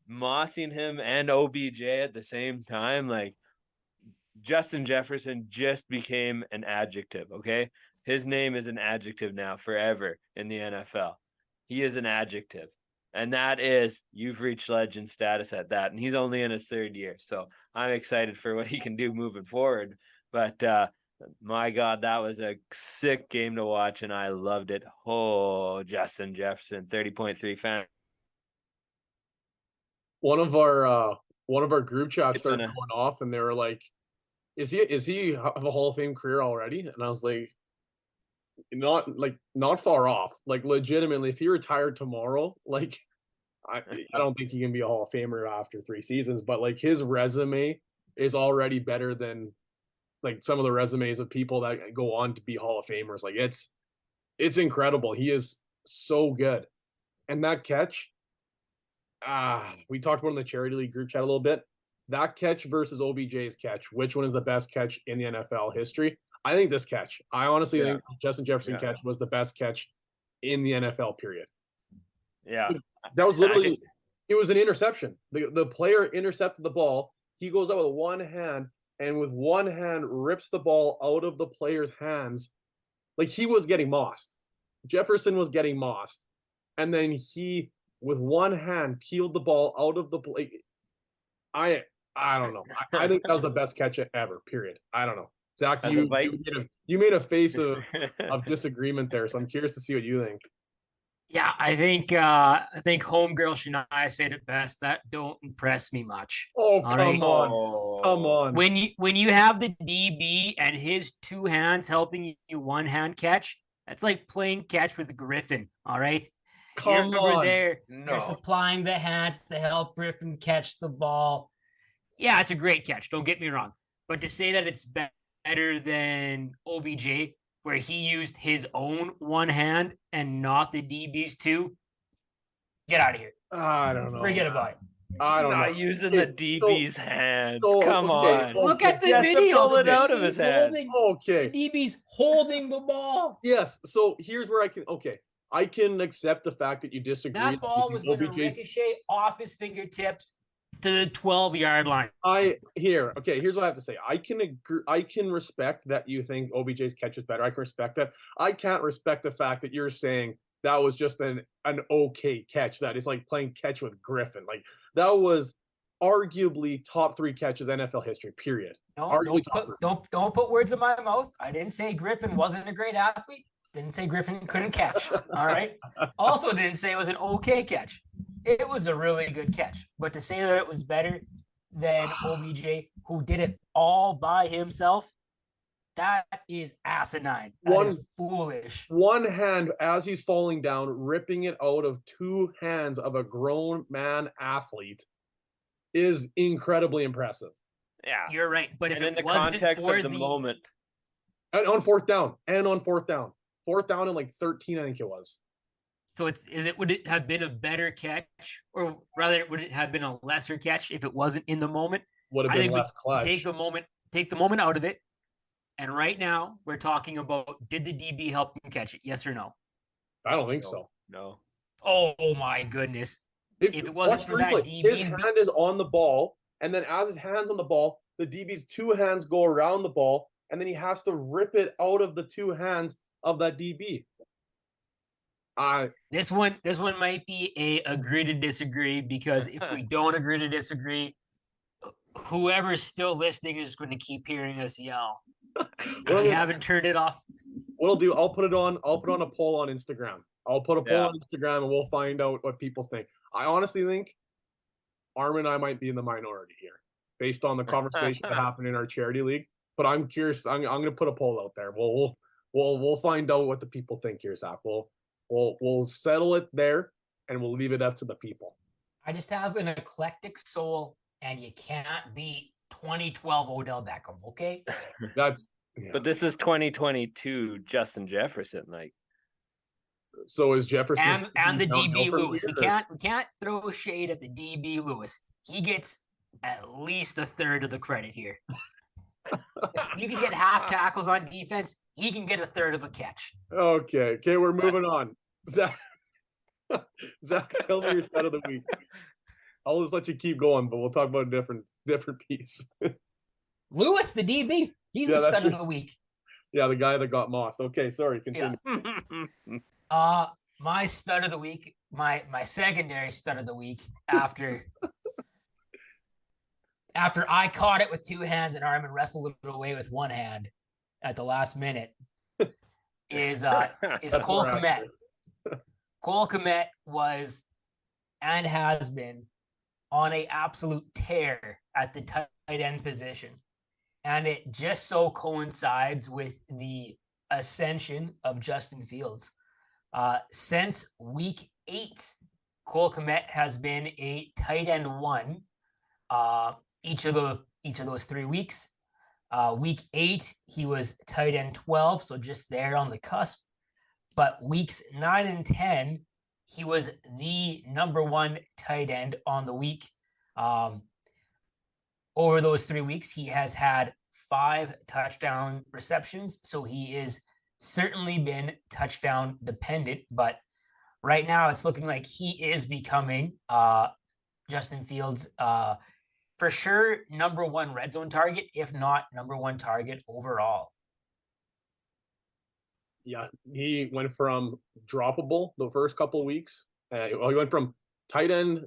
Speaker 3: mossing him and OBJ at the same time, like Justin Jefferson just became an adjective, okay? His name is an adjective now forever in the NFL. He is an adjective. And that is, you've reached legend status at that. And he's only in his third year. So I'm excited for what he can do moving forward. But my God, that was a sick game to watch, and I loved it. Oh, Justin Jefferson, 30.3 fan.
Speaker 1: One of our group chats started going off, and they were like, is he have a Hall of Fame career already? And I was like, not far off. Like, legitimately, if he retired tomorrow, like I don't think he can be a Hall of Famer after 3 seasons, but like his resume is already better than like some of the resumes of people that go on to be Hall of Famers. Like, it's incredible. He is so good. And that catch, we talked about in the charity league group chat a little bit. That catch versus OBJ's catch, which one is the best catch in the NFL history? I think this catch. I honestly think Justin Jefferson catch was the best catch in the NFL, period.
Speaker 3: Yeah.
Speaker 1: That was literally, it was an interception. The player intercepted the ball. He goes out with one hand, and with one hand rips the ball out of the player's hands. Like, he was getting mossed. Jefferson was getting mossed. And then he, with one hand, peeled the ball out of the play. I don't know. I think that was the best catch ever, period. I don't know. Zach, you made a face of disagreement there, so I'm curious to see what you think.
Speaker 2: Yeah, I think homegirl Shania said it best. That don't impress me much.
Speaker 1: Oh, come on.
Speaker 2: When you have the DB and his two hands helping you one hand catch, that's like playing catch with Griffin. All right.
Speaker 1: Come on.
Speaker 2: You're supplying the hands to help Griffin catch the ball. Yeah, it's a great catch. Don't get me wrong. But to say that it's better than OBJ, where he used his own one hand and not the DB's two, get out of here.
Speaker 1: I don't know.
Speaker 2: Forget about it.
Speaker 3: I don't know. Using the DB's hands. Come on.
Speaker 2: Look at the video.
Speaker 3: Pull it out of his hands.
Speaker 1: Okay.
Speaker 2: The DB's holding the ball.
Speaker 1: Yes. So here's where I can accept the fact that you disagree.
Speaker 2: That ball was going to ricochet off his fingertips to the 12-yard line.
Speaker 1: Here's what I have to say. I can respect that you think OBJ's catch is better. I can respect that. I can't respect the fact that you're saying that was just an okay catch. That is like playing catch with Griffin. Like, that was arguably top 3 catches NFL history, period.
Speaker 2: No, don't put words in my mouth. I didn't say Griffin wasn't a great athlete. Didn't say Griffin couldn't catch. All right. Also didn't say it was an okay catch. It was a really good catch. But to say that it was better than OBJ, who did it all by himself, that is asinine. That is foolish.
Speaker 1: One hand, as he's falling down, ripping it out of 2 hands of a grown man athlete is incredibly impressive.
Speaker 2: Yeah, you're right. But if
Speaker 3: in the context of the moment.
Speaker 1: And on fourth down. 4th down and like 13, I think it was.
Speaker 2: So would it have been a better catch, or rather would it have been a lesser catch if it wasn't in the moment?
Speaker 1: Would have been less clutch.
Speaker 2: Take the moment out of it. And right now we're talking about, did the DB help him catch it? Yes or no?
Speaker 1: I don't think so.
Speaker 3: No.
Speaker 2: Oh my goodness. If it wasn't for that DB,
Speaker 1: his hand is on the ball, and then as his hand's on the ball, the DB's 2 hands go around the ball, and then he has to rip it out of the 2 hands of that DB.
Speaker 2: This one might be a agree to disagree, because if we don't agree to disagree, whoever's still listening is going to keep hearing us yell. We haven't turned it off.
Speaker 1: I'll do, I'll put on a poll on Instagram. I'll put a poll
Speaker 3: Yeah.
Speaker 1: on Instagram and we'll find out what people think. I honestly think Armin and I might be in the minority here based on the conversation that happened in our charity league. But I'm curious. I'm going to put a poll out there. We'll find out what the people think here, Zach. We'll settle it there and we'll leave it up to the people.
Speaker 2: I just have an eclectic soul, and you can't beat 2012 Odell Beckham. Okay.
Speaker 1: That's. Yeah.
Speaker 3: But this is 2022 Justin Jefferson. Like,
Speaker 1: so is Jefferson
Speaker 2: and the DB Lewis.
Speaker 1: Here,
Speaker 2: we can't throw shade at the DB Lewis. He gets at least a third of the credit here. If you can get half tackles on defense, he can get a third of a catch.
Speaker 1: Okay, we're moving on. Zach, tell me your stat of the week. I'll just let you keep going, but we'll talk about a different piece.
Speaker 2: Lewis, the DB, he's the stud of the week.
Speaker 1: Yeah, the guy that got mossed. Okay, sorry, continue.
Speaker 2: Yeah. My stud of the week, my secondary stud of the week after I caught it with two hands and Armin wrestled it away with one hand at the last minute is Cole Kmet. Cole Kmet was and has been on an absolute tear at the tight end position. And it just so coincides with the ascension of Justin Fields. Since week 8, Cole Kmet has been a tight end 1 each of those 3 weeks. Week 8, he was tight end 12, so just there on the cusp. But weeks 9 and 10, he was the number 1 tight end on the week. Over those 3 weeks, he has had 5 touchdown receptions, so he is certainly been touchdown dependent. But right now, it's looking like he is becoming Justin Fields' for sure number 1 red zone target, if not number 1 target overall.
Speaker 1: Yeah, he went from droppable the first couple of weeks. He went from tight end,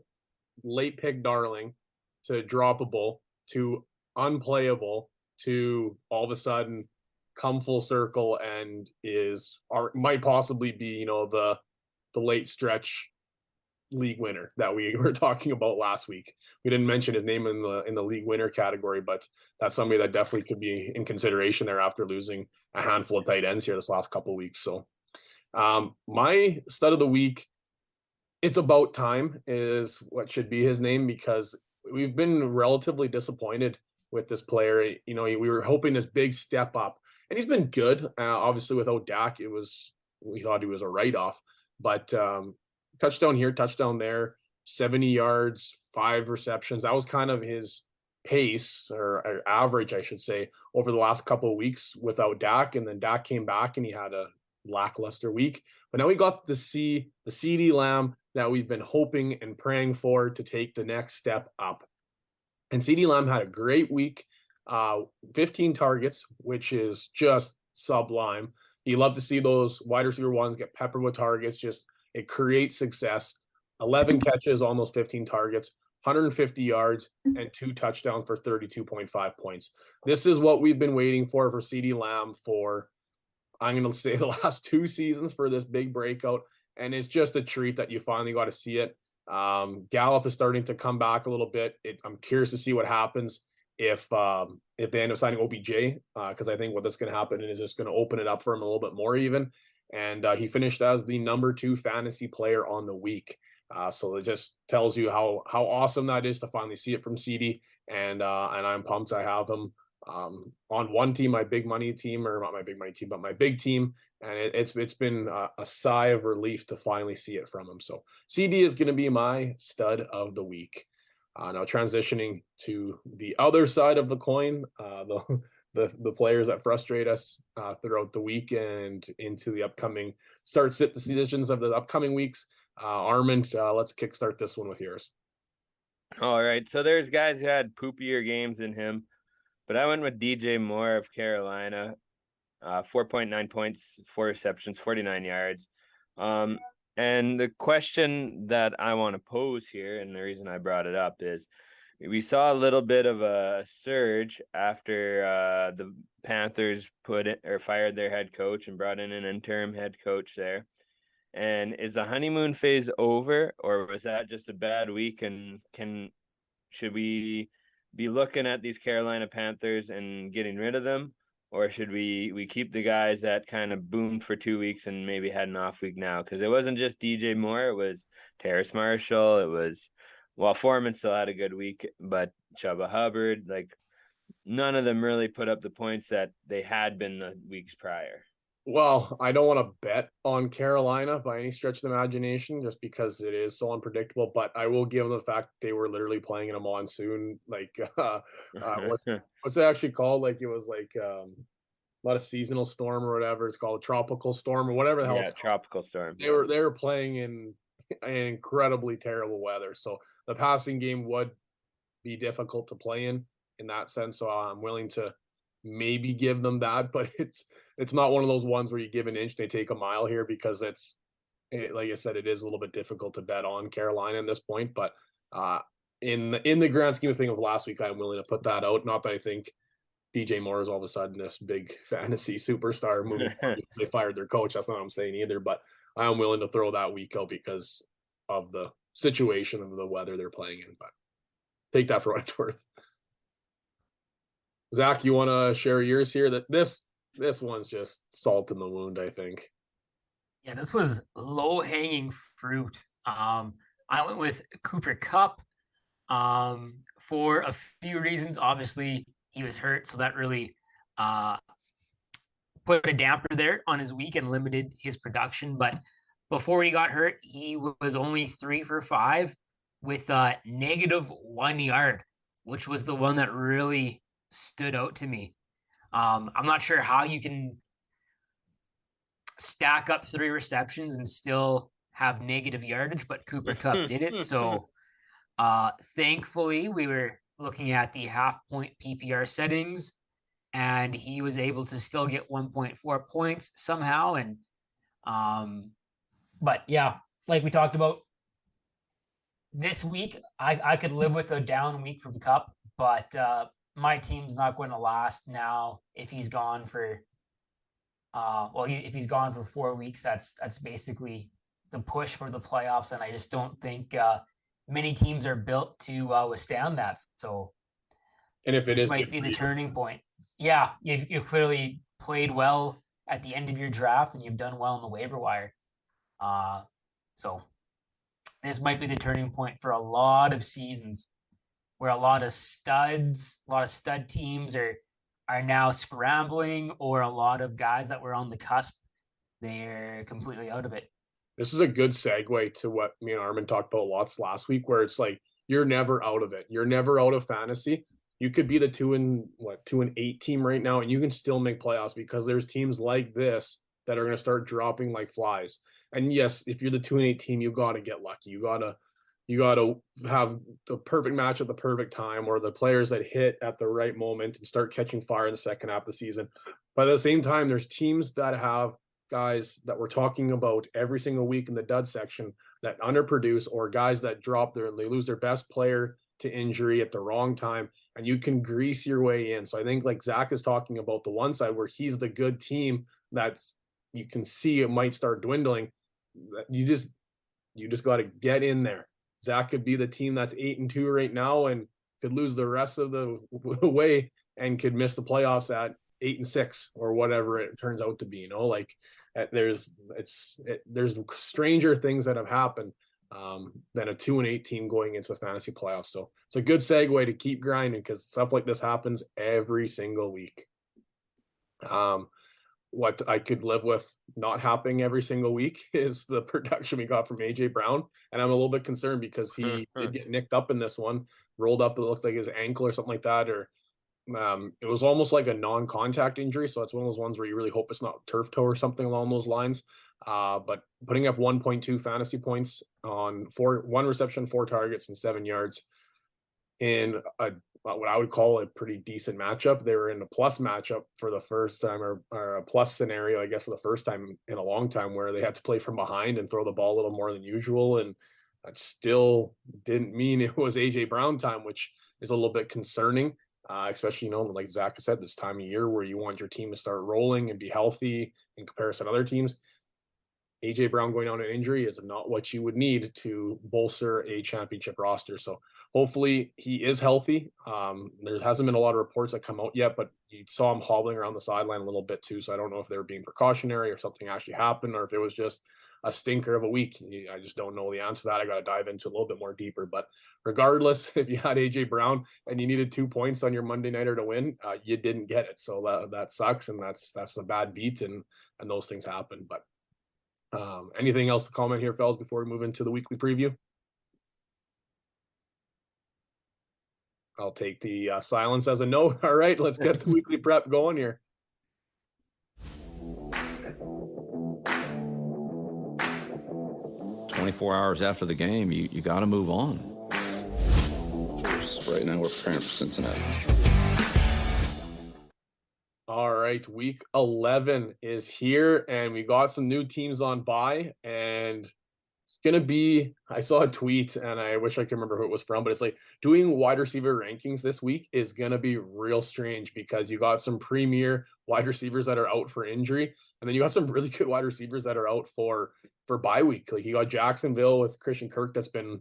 Speaker 1: late pick darling, to droppable, to unplayable, to all of a sudden come full circle and might possibly be, the late stretch league winner that we were talking about last week. We didn't mention his name in the league winner category, but that's somebody that definitely could be in consideration there after losing a handful of tight ends here this last couple of weeks. So my stud of the week, it's about time, is what should be his name, because we've been relatively disappointed with this player. We were hoping this big step up, and he's been good. Obviously, without Dak, we thought he was a write-off, but touchdown here, touchdown there, 70 yards, 5 receptions. That was kind of his pace or average, I should say, over the last couple of weeks without Dak. And then Dak came back and he had a lackluster week. But now we got to see the Ceedee Lamb that we've been hoping and praying for to take the next step up. And Ceedee Lamb had a great week, 15 targets, which is just sublime. You love to see those wide receiver ones get peppered with targets. It creates success. 11 catches, almost 15 targets, 150 yards, and 2 touchdowns for 32.5 points. This is what we've been waiting for Ceedee Lamb for, I'm going to say, the last 2 seasons, for this big breakout. And it's just a treat that you finally got to see it. Gallup is starting to come back a little bit. I'm curious to see what happens if they end up signing OBJ, because I think what's going to happen is just going to open it up for him a little bit more even. And he finished as the number 2 fantasy player on the week. So it just tells you how awesome that is to finally see it from Ceedee. And I'm pumped I have him on one team, my big money team, or not my big money team, but my big team. And it's been a sigh of relief to finally see it from him. So Ceedee is going to be my stud of the week. Now transitioning to the other side of the coin, the players that frustrate us throughout the week and into the upcoming start-sit decisions of the upcoming weeks. Armand, let's kickstart this one with yours.
Speaker 3: All right. So there's guys who had poopier games than him, but I went with DJ Moore of Carolina. 4.9 points, 4 receptions, 49 yards. And the question that I want to pose here, and the reason I brought it up, is we saw a little bit of a surge after the Panthers fired their head coach and brought in an interim head coach there. And is the honeymoon phase over, or was that just a bad week? And should we be looking at these Carolina Panthers and getting rid of them, or should we keep the guys that kind of boomed for 2 weeks and maybe had an off week now? Because it wasn't just DJ Moore, it was Terrace Marshall, it was Foreman still had a good week, but Chuba Hubbard, like none of them really put up the points that they had been the weeks prior.
Speaker 1: Well, I don't want to bet on Carolina by any stretch of the imagination, just because it is so unpredictable. But I will give them the fact that they were literally playing in a monsoon. Like, what's it actually called? Like, it was like not a seasonal storm or whatever. It's called a tropical storm or whatever the hell.
Speaker 3: Yeah, tropical storm.
Speaker 1: They were playing in incredibly terrible weather, so the passing game would be difficult to play in that sense. So I'm willing to maybe give them that, but it's not one of those ones where you give an inch, they take a mile here, because like I said, it is a little bit difficult to bet on Carolina at this point. But in the grand scheme of things of last week, I'm willing to put that out. Not that I think DJ Moore is all of a sudden this big fantasy superstar moving forward. They fired their coach. That's not what I'm saying either, but I am willing to throw that week out because of the situation of the weather they're playing in. But take that for what it's worth. Zach, you want to share yours here? That this one's just salt in the wound, I think.
Speaker 2: Yeah, this was low-hanging fruit. I went with Cooper Kupp for a few reasons. Obviously, he was hurt, so that really put a damper there on his week and limited his production. But before he got hurt, he was only 3 for 5 with -1 yard, which was the one that really stood out to me. I'm not sure how you can stack up 3 receptions and still have negative yardage, but Cooper Kupp did it. So thankfully, we were looking at the half-point PPR settings, and he was able to still get 1.4 points somehow. And but yeah, like we talked about, this week I could live with a down week from Kupp, but my team's not going to last now if he's gone for if he's gone for 4 weeks. That's basically the push for the playoffs, and I just don't think many teams are built to withstand that. So,
Speaker 1: and if it is,
Speaker 2: might be the turning point. Yeah, you clearly played well at the end of your draft, and you've done well on the waiver wire. So this might be the turning point for a lot of seasons, where a lot of stud teams are now scrambling, or a lot of guys that were on the cusp, they're completely out of it.
Speaker 1: This is a good segue to what me and Armin talked about lots last week, where it's like you're never out of it. You're never out of fantasy. You could be the 2-8 team right now, and you can still make playoffs, because there's teams like this that are going to start dropping like flies. And yes, if you're the 2-8 team, you got to get lucky. You got to have the perfect match at the perfect time, or the players that hit at the right moment and start catching fire in the second half of the season. But at the same time, there's teams that have guys that we're talking about every single week in the dud section that underproduce, or guys that they lose their best player to injury at the wrong time, and you can grease your way in. So I think, like Zach is talking about, the one side where he's the good team that's, you can see it might start dwindling. You just got to get in there. Zach could be the team that's 8-2 right now and could lose the rest of the way and could miss the playoffs at 8-6 or whatever it turns out to be. Like there's stranger things that have happened than a 2-8 team going into the fantasy playoffs. So it's a good segue to keep grinding, because stuff like this happens every single week. What I could live with not happening every single week is the production we got from AJ Brown. And I'm a little bit concerned because he did get nicked up in this one, rolled up, it looked like his ankle or something like that, or it was almost like a non-contact injury. So it's one of those ones where you really hope it's not turf toe or something along those lines. But putting up 1.2 fantasy points on 1 reception, 4 targets, and 7 yards in what I would call a pretty decent matchup. They were in a plus matchup for the first time, or a plus scenario, I guess, for the first time in a long time, where they had to play from behind and throw the ball a little more than usual. And that still didn't mean it was AJ Brown time, which is a little bit concerning, especially, like Zach said, this time of year where you want your team to start rolling and be healthy in comparison to other teams. AJ Brown going on an injury is not what you would need to bolster a championship roster. So hopefully he is healthy. There hasn't been a lot of reports that come out yet, but you saw him hobbling around the sideline a little bit too. So I don't know if they were being precautionary or something actually happened, or if it was just a stinker of a week. I just don't know the answer to that. I got to dive into a little bit more deeper. But regardless, if you had AJ Brown and you needed 2 points on your Monday nighter to win, you didn't get it. So that sucks, and that's a bad beat, and those things happen. But anything else to comment here, fellas, before we move into the weekly preview? I'll take the silence as a no. All right, let's get the weekly prep going here.
Speaker 5: "24 hours after the game, you got to move on."
Speaker 6: Right now, we're preparing for Cincinnati.
Speaker 1: All right, week 11 is here, and we got some new teams on bye, and it's going to be, I saw a tweet, and I wish I could remember who it was from, but it's like doing wide receiver rankings this week is going to be real strange because you got some premier wide receivers that are out for injury, and then you got some really good wide receivers that are out for bye week. Like you got Jacksonville with Christian Kirk that's been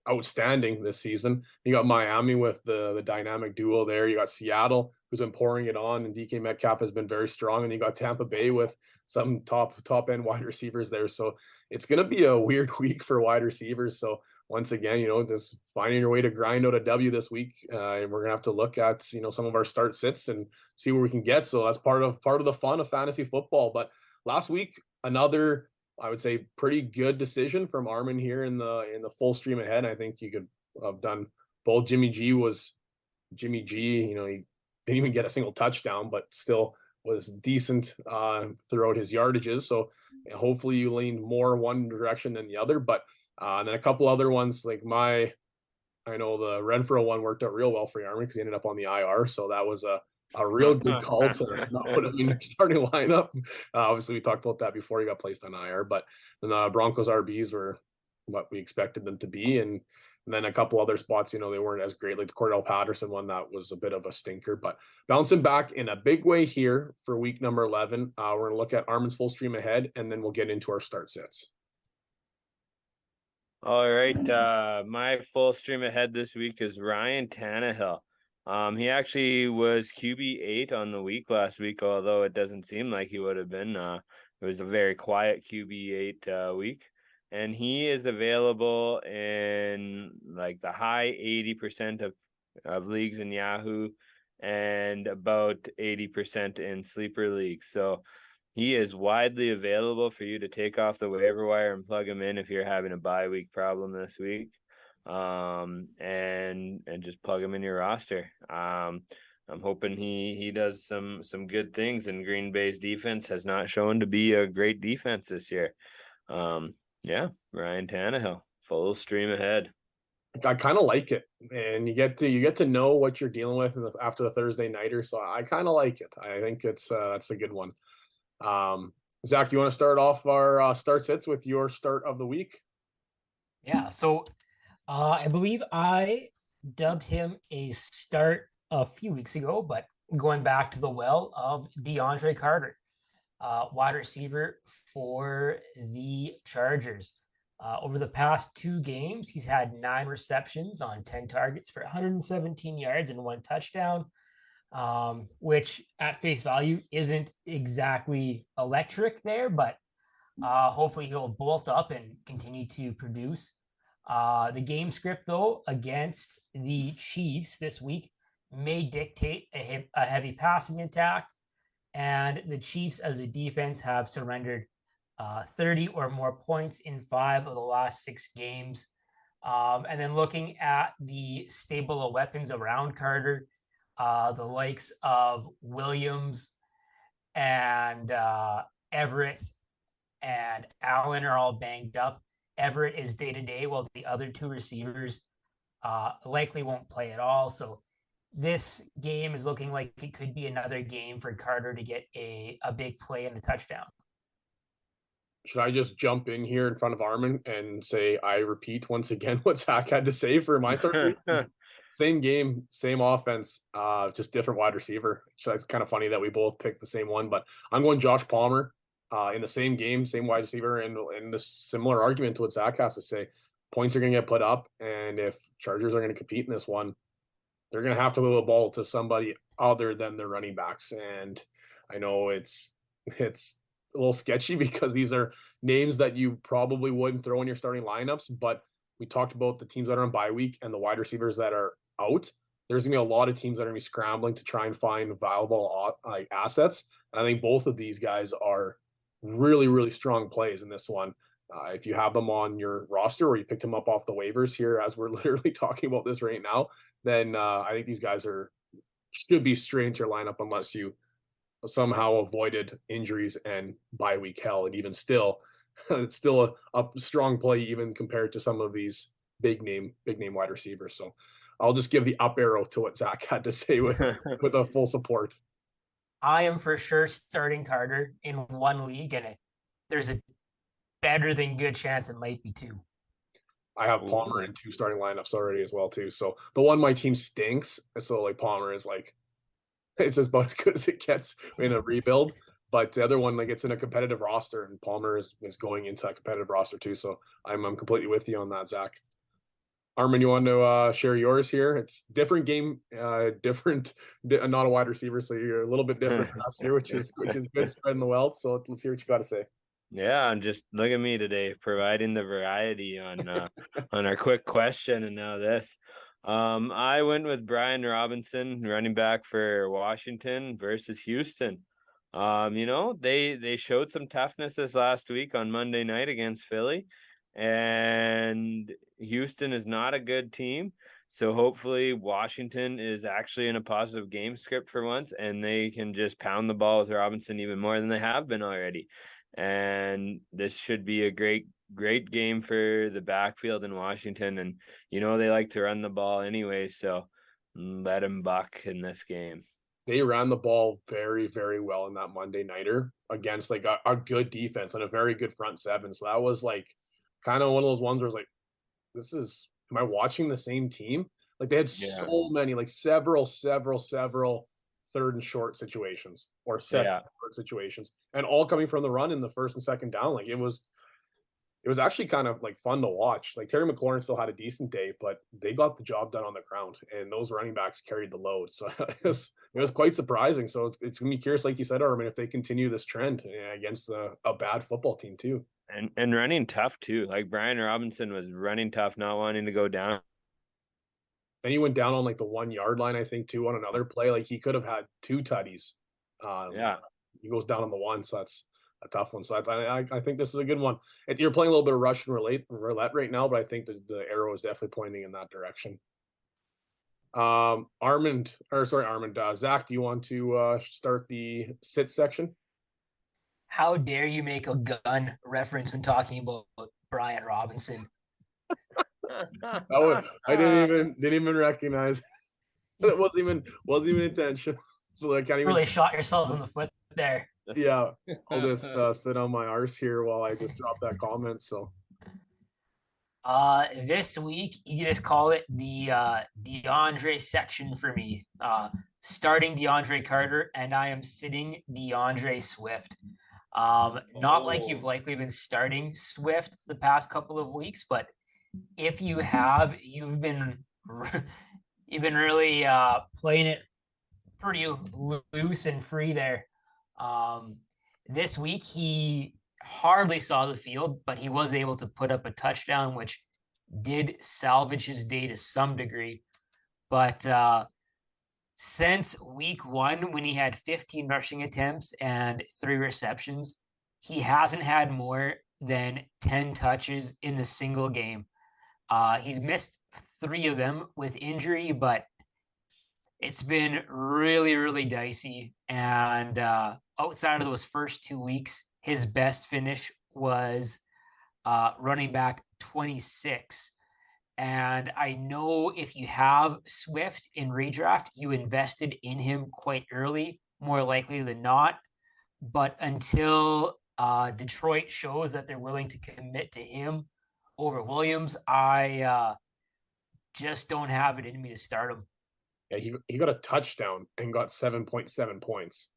Speaker 1: outstanding this season. You got Miami with the dynamic duo there. You got Seattle, who's been pouring it on, and DK Metcalf has been very strong. And you got Tampa Bay with some top end wide receivers there. So it's going to be a weird week for wide receivers. So once again, just finding your way to grind out a W this week. And we're going to have to look at, some of our start sits and see where we can get. So that's part of the fun of fantasy football. But last week, another, I would say, pretty good decision from Armin here in the full stream ahead. I think you could have done both. Jimmy G, he didn't even get a single touchdown, but still was decent throughout his yardages. So hopefully you leaned more one direction than the other. But and then a couple other ones, like I know the Renfro one worked out real well for Armin because he ended up on the IR. So that was a real good call to not put him in your starting lineup. Obviously, we talked about that before he got placed on IR, but the Broncos RBs were what we expected them to be. And then a couple other spots, they weren't as great, like the Cordell Patterson one, that was a bit of a stinker, but bouncing back in a big way here for week number 11. We're going to look at Armin's full stream ahead, and then we'll get into our start sets.
Speaker 3: All right. My full stream ahead this week is Ryan Tannehill. He actually was QB8 on the week last week, although it doesn't seem like he would have been. It was a very quiet QB8 week, and he is available in like the high 80% of leagues in Yahoo and about 80% in sleeper leagues. So he is widely available for you to take off the waiver wire and plug him in if you're having a bye week problem this week. And just plug him in your roster. I'm hoping he does some good things, and Green Bay's defense has not shown to be a great defense this year. Ryan Tannehill, full stream ahead.
Speaker 1: I kind of like it, and you get to know what you're dealing with after the Thursday nighter. So I kind of like it. I think that's a good one. Zach, you want to start off our start sits with your start of the week?
Speaker 2: Yeah. So I believe I dubbed him a start a few weeks ago, but going back to the well of DeAndre Carter, wide receiver for the Chargers. Over the past 2 games, he's had 9 receptions on 10 targets for 117 yards and 1 touchdown, which at face value isn't exactly electric there, but hopefully he'll bolt up and continue to produce. The game script, though, against the Chiefs this week may dictate a heavy passing attack, and the Chiefs as a defense have surrendered 30 or more points in 5 of the last 6 games. And then looking at the stable of weapons around Carter, the likes of Williams and Everett and Allen are all banged up. Everett is day-to-day, while the other 2 receivers likely won't play at all. So this game is looking like it could be another game for Carter to get a big play and a touchdown.
Speaker 1: Should I just jump in here in front of Armin and say I repeat once again what Zach had to say for my start? Same game, same offense, just different wide receiver. So it's kind of funny that we both picked the same one, but I'm going Josh Palmer in the same game, same wide receiver, and in this similar argument to what Zach has to say. Points are going to get put up, and if Chargers are going to compete in this one, they're going to have to throw the ball to somebody other than their running backs. And I know it's a little sketchy because these are names that you probably wouldn't throw in your starting lineups, but we talked about the teams that are on bye week and the wide receivers that are out. There's going to be a lot of teams that are going to be scrambling to try and find viable assets. And I think both of these guys are really, really strong plays in this one. If you have them on your roster or you picked them up off the waivers here as we're literally talking about this right now, then I think these guys should be straight into your lineup unless you somehow avoided injuries and bye week hell. And even still, it's still a strong play even compared to some of these big name wide receivers. So I'll just give the up arrow to what Zach had to say with a full support.
Speaker 2: I am for sure starting Carter in one league, and there's a better than good chance it might be two.
Speaker 1: I have Palmer in 2 starting lineups already as well too. So the one my team stinks, so like Palmer is like it's about as good as it gets in a rebuild. But the other one, like it's in a competitive roster, and Palmer is going into a competitive roster too. So I'm completely with you on that, Zach. Armin, you want to share yours here? It's different game, different, not a wide receiver, so you're a little bit different from us here, which is good spreading the wealth. So let's hear what you got to say.
Speaker 3: Yeah, I'm just look at me today, providing the variety on on our quick question, and now this. I went with Brian Robinson, running back for Washington versus Houston. They showed some toughness this last week on Monday night against Philly, and Houston is not a good team. So hopefully Washington is actually in a positive game script for once, and they can just pound the ball with Robinson even more than they have been already. And this should be a great game for the backfield in Washington. And, they like to run the ball anyway, so let them buck in this game.
Speaker 1: They ran the ball very, very well in that Monday nighter against like a good defense and a very good front seven. So that was like kind of one of those ones where it's like, am I watching the same team? Like they had so many, like several 3rd and short situations or short situations, and all coming from the run in the 1st and 2nd down. Like it was actually kind of like fun to watch. Like Terry McLaurin still had a decent day, but they got the job done on the ground, and those running backs carried the load. So it was quite surprising. So it's gonna be curious, like you said, Armin, if they continue this trend against a bad football team too.
Speaker 3: And running tough too. Like Brian Robinson was running tough, not wanting to go down.
Speaker 1: And he went down on like the 1 yard line, I think, too, on another play. Like he could have had 2 tutties. He goes down on the 1, so that's a tough one. So I think this is a good one. You're playing a little bit of Russian roulette right now, but I think the arrow is definitely pointing in that direction. Armand, Zach, do you want to start the sit section?
Speaker 2: How dare you make a gun reference when talking about Brian Robinson?
Speaker 1: I didn't even recognize. That wasn't even intentional. So I can't even
Speaker 2: really shot yourself in the foot there.
Speaker 1: Yeah, I'll just sit on my arse here while I just drop that comment. So
Speaker 2: this week you just call it the DeAndre section for me. Starting DeAndre Carter, and I am sitting DeAndre Swift. Not like you've likely been starting Swift the past couple of weeks, but if you have, you've been really playing it pretty loose and free there. This week he hardly saw the field, but he was able to put up a touchdown, which did salvage his day to some degree. But since week 1, when he had 15 rushing attempts and 3 receptions, he hasn't had more than 10 touches in a single game. He's missed 3 of them with injury, but it's been really, really dicey. And outside of those first 2 weeks, his best finish was running back 26. And I know if you have Swift in redraft, you invested in him quite early, more likely than not. But until Detroit shows that they're willing to commit to him over Williams, I just don't have it in me to start him.
Speaker 1: Yeah, he got a touchdown and got 7.7 points.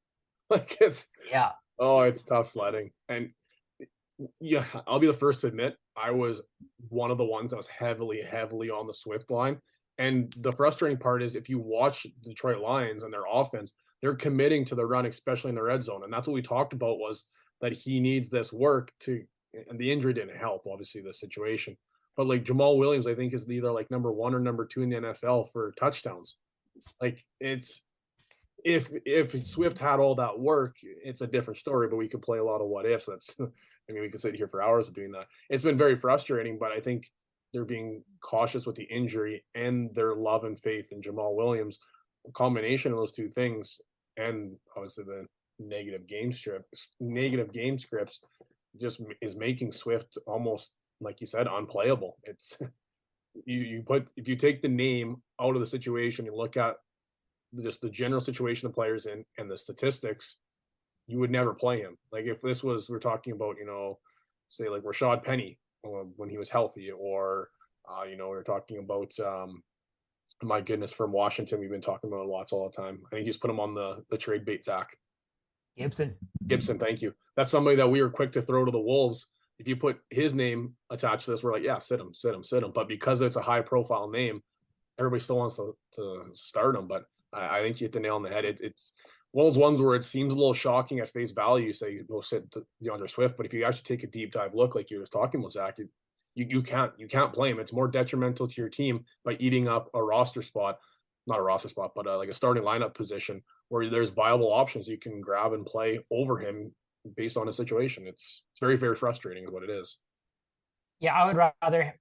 Speaker 1: Like it's tough sledding. And yeah, I'll be the first to admit I was one of the ones that was heavily on the Swift line. And the frustrating part is if you watch the Detroit Lions and their offense, they're committing to the run, especially in the red zone. And that's what we talked about, was that he needs this work to, and the injury didn't help, obviously, the situation. But like Jamal Williams, I think, is either like number 1 or number 2 in the NFL for touchdowns. Like it's, if Swift had all that work, it's a different story, but we could play a lot of what ifs. That's, I mean, we could sit here for hours doing that. It's been very frustrating, but I think they're being cautious with the injury and their love and faith in Jamal Williams. A combination of those two things, and obviously the negative game scripts just is making Swift almost, like you said, unplayable. It's if you take the name out of the situation and look at just the general situation the players in and the statistics, you would never play him. Like if this was, we're talking about, say like Rashad Penny when he was healthy, or we're talking about my goodness, from Washington, we've been talking about lots all the time. I think he's put him on the trade bait, Zach.
Speaker 2: Gibson,
Speaker 1: thank you. That's somebody that we were quick to throw to the Wolves. If you put his name attached to this, we're like, yeah, sit him. But because it's a high profile name, everybody still wants to start him. But I think you hit the nail on the head. It's one of those ones where it seems a little shocking at face value. You say you go sit DeAndre Swift, but if you actually take a deep dive look, like you was talking about, Zach, you can't play him. It's more detrimental to your team by eating up a roster spot, not a roster spot, but like a starting lineup position where there's viable options you can grab and play over him based on a situation. It's very, very frustrating is what it is.
Speaker 2: Yeah, I would rather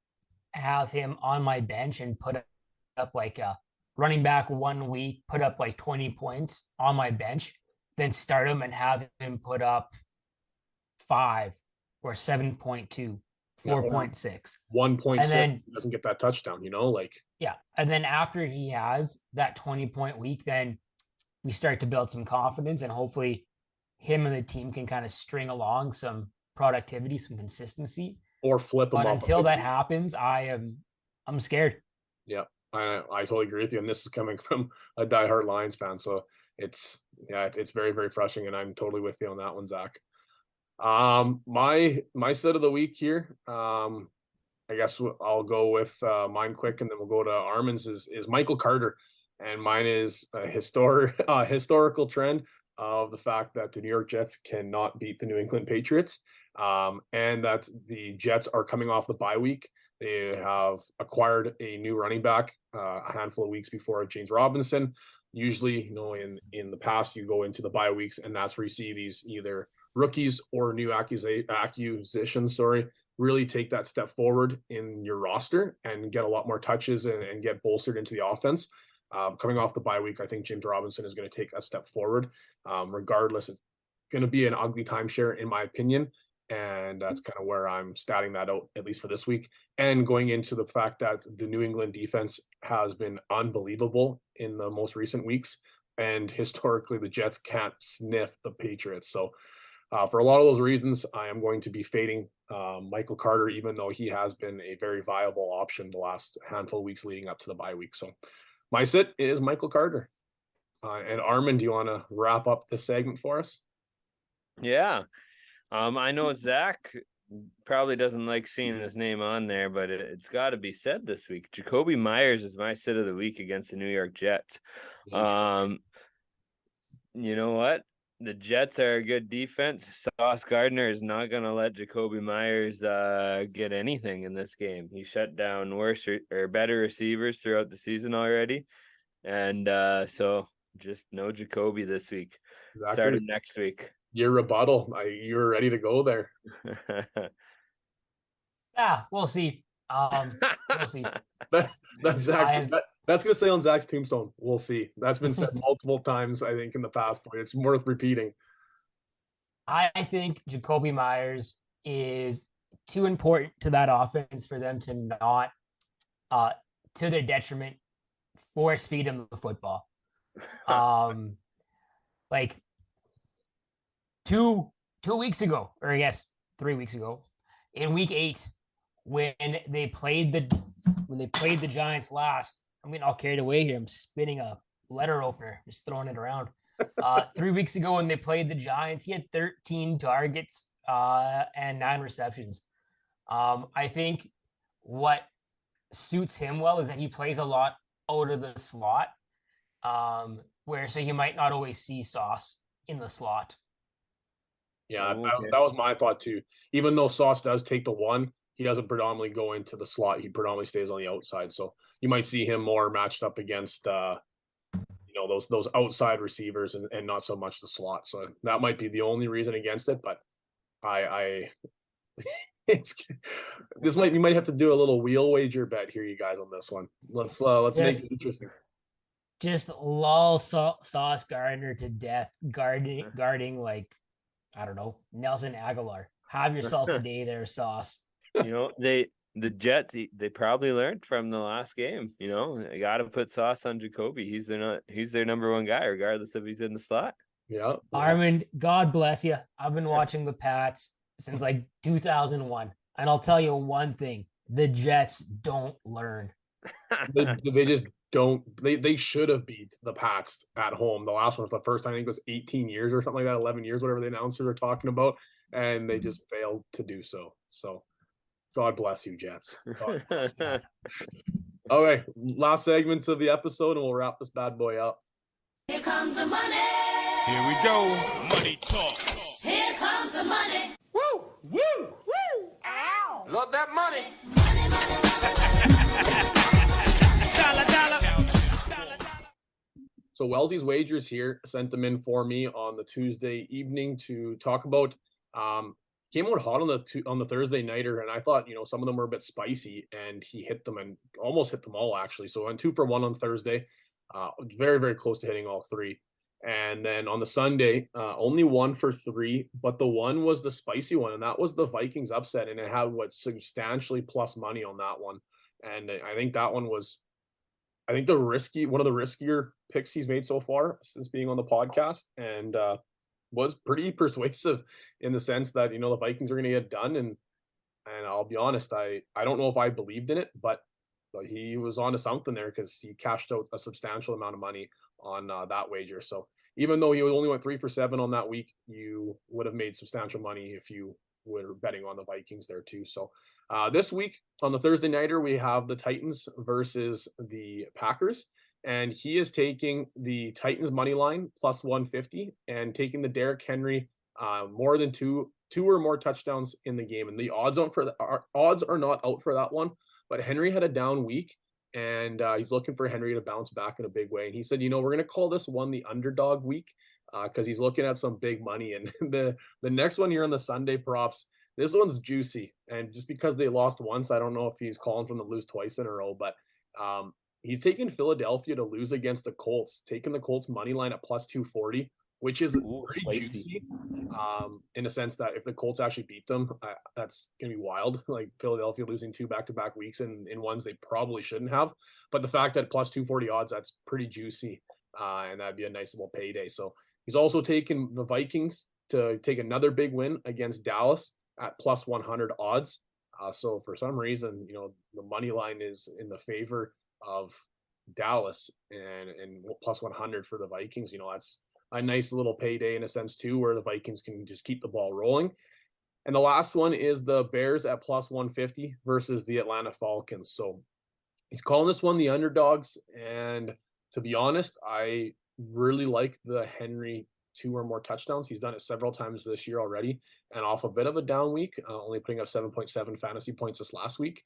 Speaker 2: have him on my bench and put up like a running back 1 week, put up like 20 points on my bench, then start him and have him put up 5 or 7.2, 4.6.
Speaker 1: 1.6,
Speaker 2: and then
Speaker 1: doesn't get that touchdown, like.
Speaker 2: Yeah. And then after he has that 20-point week, then we start to build some confidence, and hopefully him and the team can kind of string along some productivity, some consistency.
Speaker 1: Or flip him
Speaker 2: But
Speaker 1: up.
Speaker 2: until that happens, I'm scared.
Speaker 1: Yeah. I totally agree with you, and this is coming from a diehard Lions fan, so it's very, very frustrating, and I'm totally with you on that one, Zach. My set of the week here, I guess I'll go with mine quick, and then we'll go to Armin's. Is Michael Carter, and mine is a historical trend of the fact that the New York Jets cannot beat the New England Patriots, and that the Jets are coming off the bye week. They have acquired a new running back a handful of weeks before James Robinson. Usually, in the past, you go into the bye weeks, and that's where you see these either rookies or new acquisitions, really take that step forward in your roster and get a lot more touches and get bolstered into the offense. Coming off the bye week, I think James Robinson is going to take a step forward. Regardless, it's going to be an ugly timeshare, in my opinion. And that's kind of where I'm statting that out, at least for this week. And going into the fact that the New England defense has been unbelievable in the most recent weeks. And historically, the Jets can't sniff the Patriots. So for a lot of those reasons, I am going to be fading Michael Carter, even though he has been a very viable option the last handful of weeks leading up to the bye week. So my sit is Michael Carter. And Armin, do you want to wrap up this segment for us?
Speaker 3: Yeah. I know Zach probably doesn't like seeing his name on there, but it's got to be said this week. Jakobi Meyers is my sit of the week against the New York Jets. You know what? The Jets are a good defense. Sauce Gardner is not going to let Jakobi Meyers get anything in this game. He shut down worse or better receivers throughout the season already. And so just no Jakobi this week.
Speaker 1: Exactly.
Speaker 3: Starting next week.
Speaker 1: Your rebuttal. You're ready to go there.
Speaker 2: Yeah, we'll see. We'll see.
Speaker 1: That's Zach's, that's going to say on Zach's tombstone. We'll see. That's been said multiple times, I think, in the past, but it's worth repeating.
Speaker 2: I think Jakobi Meyers is too important to that offense for them to not, to their detriment, force feed him the football. Like 2 weeks ago, or I guess 3 weeks ago, in week 8, when they played when they played the Giants last, I'm getting all carried away here. I'm spinning a letter opener, just throwing it around. 3 weeks ago when they played the Giants, he had 13 targets and 9 receptions. I think what suits him well is that he plays a lot out of the slot, where so you might not always see Sauce in the slot.
Speaker 1: Yeah,
Speaker 3: Oh, okay.
Speaker 1: that was my thought too. Even though Sauce does take the one, he doesn't predominantly go into the slot. He predominantly stays on the outside. So you might see him more matched up against those outside receivers and not so much the slot. So that might be the only reason against it. But you might have to do a little wheel wager bet here, you guys, on this one. Let's make it interesting.
Speaker 2: Just lull Sauce Gardner to death, guarding like, I don't know, Nelson Aguilar. Have yourself a day there, Sauce.
Speaker 3: The Jets, they probably learned from the last game. They got to put Sauce on Jacoby. He's their number one guy, regardless if he's in the slot.
Speaker 1: Yeah.
Speaker 2: Armand, God bless you. I've been watching the Pats since like 2001, and I'll tell you one thing: the Jets don't learn.
Speaker 1: They just don't. They should have beat the Pats at home. The last one was the first time, I think it was 18 years or something like that, 11 years, whatever the announcers are talking about, and they just failed to do so. So God bless you, Jets. God bless you. Okay, last segment of the episode, and we'll wrap this bad boy up.
Speaker 6: Here comes the money.
Speaker 7: Here we go. Money talk.
Speaker 6: Here comes the money.
Speaker 7: Woo! Woo! Woo!
Speaker 6: Ow.
Speaker 7: Love that money.
Speaker 1: So Wellsy's Wagers here sent them in for me on the Tuesday evening to talk about. Came out hot on the Thursday nighter, and I thought some of them were a bit spicy, and he hit them and almost hit them all actually. So I went 2 for 1 on Thursday, very very close to hitting all 3. And then on the Sunday, only 1 for 3, but the one was the spicy one, and that was the Vikings upset, and it had substantially plus money on that one. And I think that one was, one of the riskier picks he's made so far since being on the podcast, and was pretty persuasive in the sense that the Vikings are going to get done. And I'll be honest, I don't know if I believed in it, but he was onto something there because he cashed out a substantial amount of money on that wager. So even though you only went 3 for 7 on that week, you would have made substantial money if you were betting on the Vikings there too. So this week on the Thursday nighter, we have the Titans versus the Packers, and he is taking the Titans money line plus 150 and taking the Derrick Henry more than two or more touchdowns in the game. And the odds are not out for that one, but Henry had a down week, and he's looking for Henry to bounce back in a big way. And he said, we're going to call this one the underdog week because he's looking at some big money. And the next one here on the Sunday props, this one's juicy. And just because they lost once, I don't know if he's calling from the lose twice in a row, but he's taking Philadelphia to lose against the Colts, taking the Colts money line at plus 240, which is pretty juicy in a sense that if the Colts actually beat them, that's going to be wild. Like Philadelphia losing 2 back-to-back weeks in ones they probably shouldn't have. But the fact that plus 240 odds, that's pretty juicy, and that'd be a nice little payday. So he's also taking the Vikings to take another big win against Dallas at plus 100 odds. So for some reason, the money line is in the favor of Dallas and plus 100 for the Vikings. That's a nice little payday in a sense too, where the Vikings can just keep the ball rolling. And the last one is the Bears at plus 150 versus the Atlanta Falcons. So he's calling this one the underdogs. And to be honest, I really like the Henry 2 or more touchdowns. He's done it several times this year already, and off a bit of a down week, only putting up 7.7 fantasy points this last week.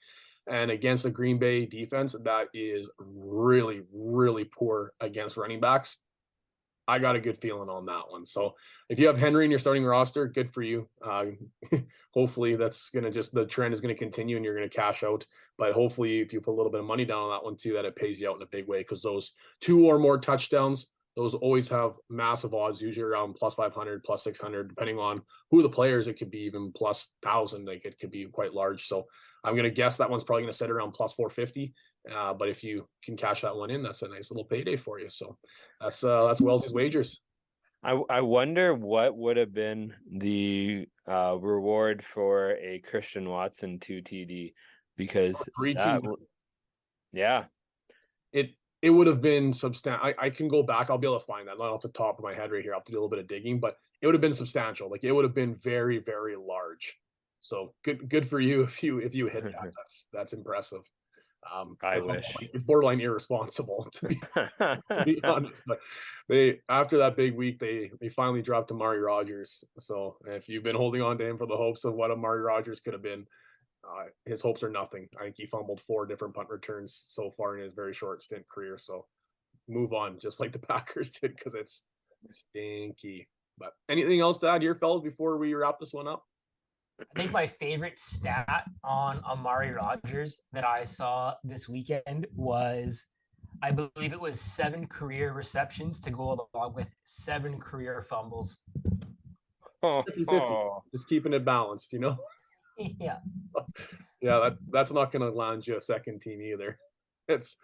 Speaker 1: And against the Green Bay defense, that is really, really poor against running backs. I got a good feeling on that one. So if you have Henry in your starting roster, good for you. Hopefully that's going to the trend is going to continue and you're going to cash out. But hopefully if you put a little bit of money down on that one too, that it pays you out in a big way, because those 2 or more touchdowns, those always have massive odds, usually around plus 500, plus 600, depending on who the players. It could be even plus 1,000. Like it could be quite large. So I'm going to guess that one's probably going to sit around plus 450. But if you can cash that one in, that's a nice little payday for you. So that's Wellsy's Wagers.
Speaker 3: I wonder what would have been the reward for a Christian Watson 2 TD, because
Speaker 1: 3-2.
Speaker 3: Yeah.
Speaker 1: It would have been substantial. I can go back. I'll be able to find that. Not off the top of my head right here. I'll have to do a little bit of digging, but it would have been substantial. Like it would have been very, very large. So good for you if you hit that. That's impressive.
Speaker 3: I wish.
Speaker 1: It's borderline irresponsible to be honest. But they after that big week, they finally dropped Amari Rodgers. So if you've been holding on to him for the hopes of what Amari Rodgers could have been, his hopes are nothing. I think he fumbled 4 different punt returns so far in his very short stint career. So move on, just like the Packers did, because it's stinky. But anything else to add here, fellas, before we wrap this one up?
Speaker 2: I think my favorite stat on Amari Rodgers that I saw this weekend was, I believe it was 7 career receptions to go along with 7 career fumbles.
Speaker 1: 50-50. Just keeping it balanced,
Speaker 2: Yeah.
Speaker 1: Yeah, that's not going to land you a second team either. It's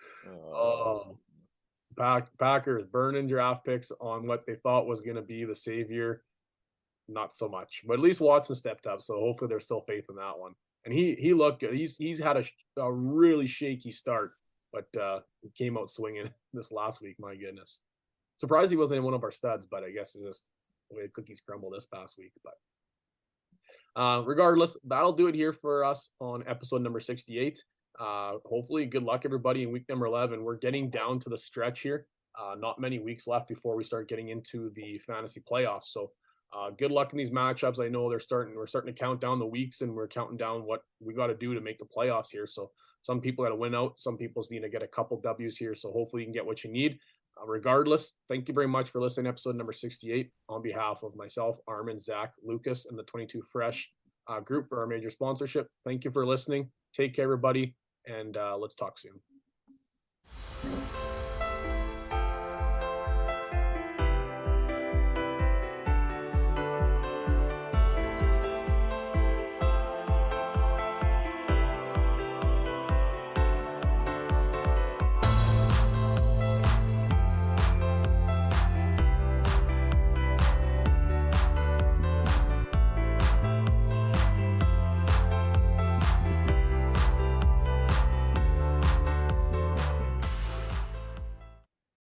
Speaker 1: Packers burning draft picks on what they thought was going to be the savior. Not so much, but at least Watson stepped up, so hopefully there's still faith in that one. And he looked good. He's had a really shaky start, but he came out swinging this last week. My goodness, surprised he wasn't in one of our studs, but I guess it's just the way cookies crumble this past week. But regardless, that'll do it here for us on episode number 68. Hopefully, good luck everybody in week number 11. We're getting down to the stretch here. Not many weeks left before we start getting into the fantasy playoffs. So good luck in these matchups. I know we're starting to count down the weeks, and we're counting down what we got to do to make the playoffs here. So some people got to win out. Some people need to get a couple W's here. So hopefully you can get what you need. Regardless, thank you very much for listening to episode number 68 on behalf of myself, Armin, Zach, Lucas, and the 22 Fresh group for our major sponsorship. Thank you for listening. Take care, everybody, and let's talk soon.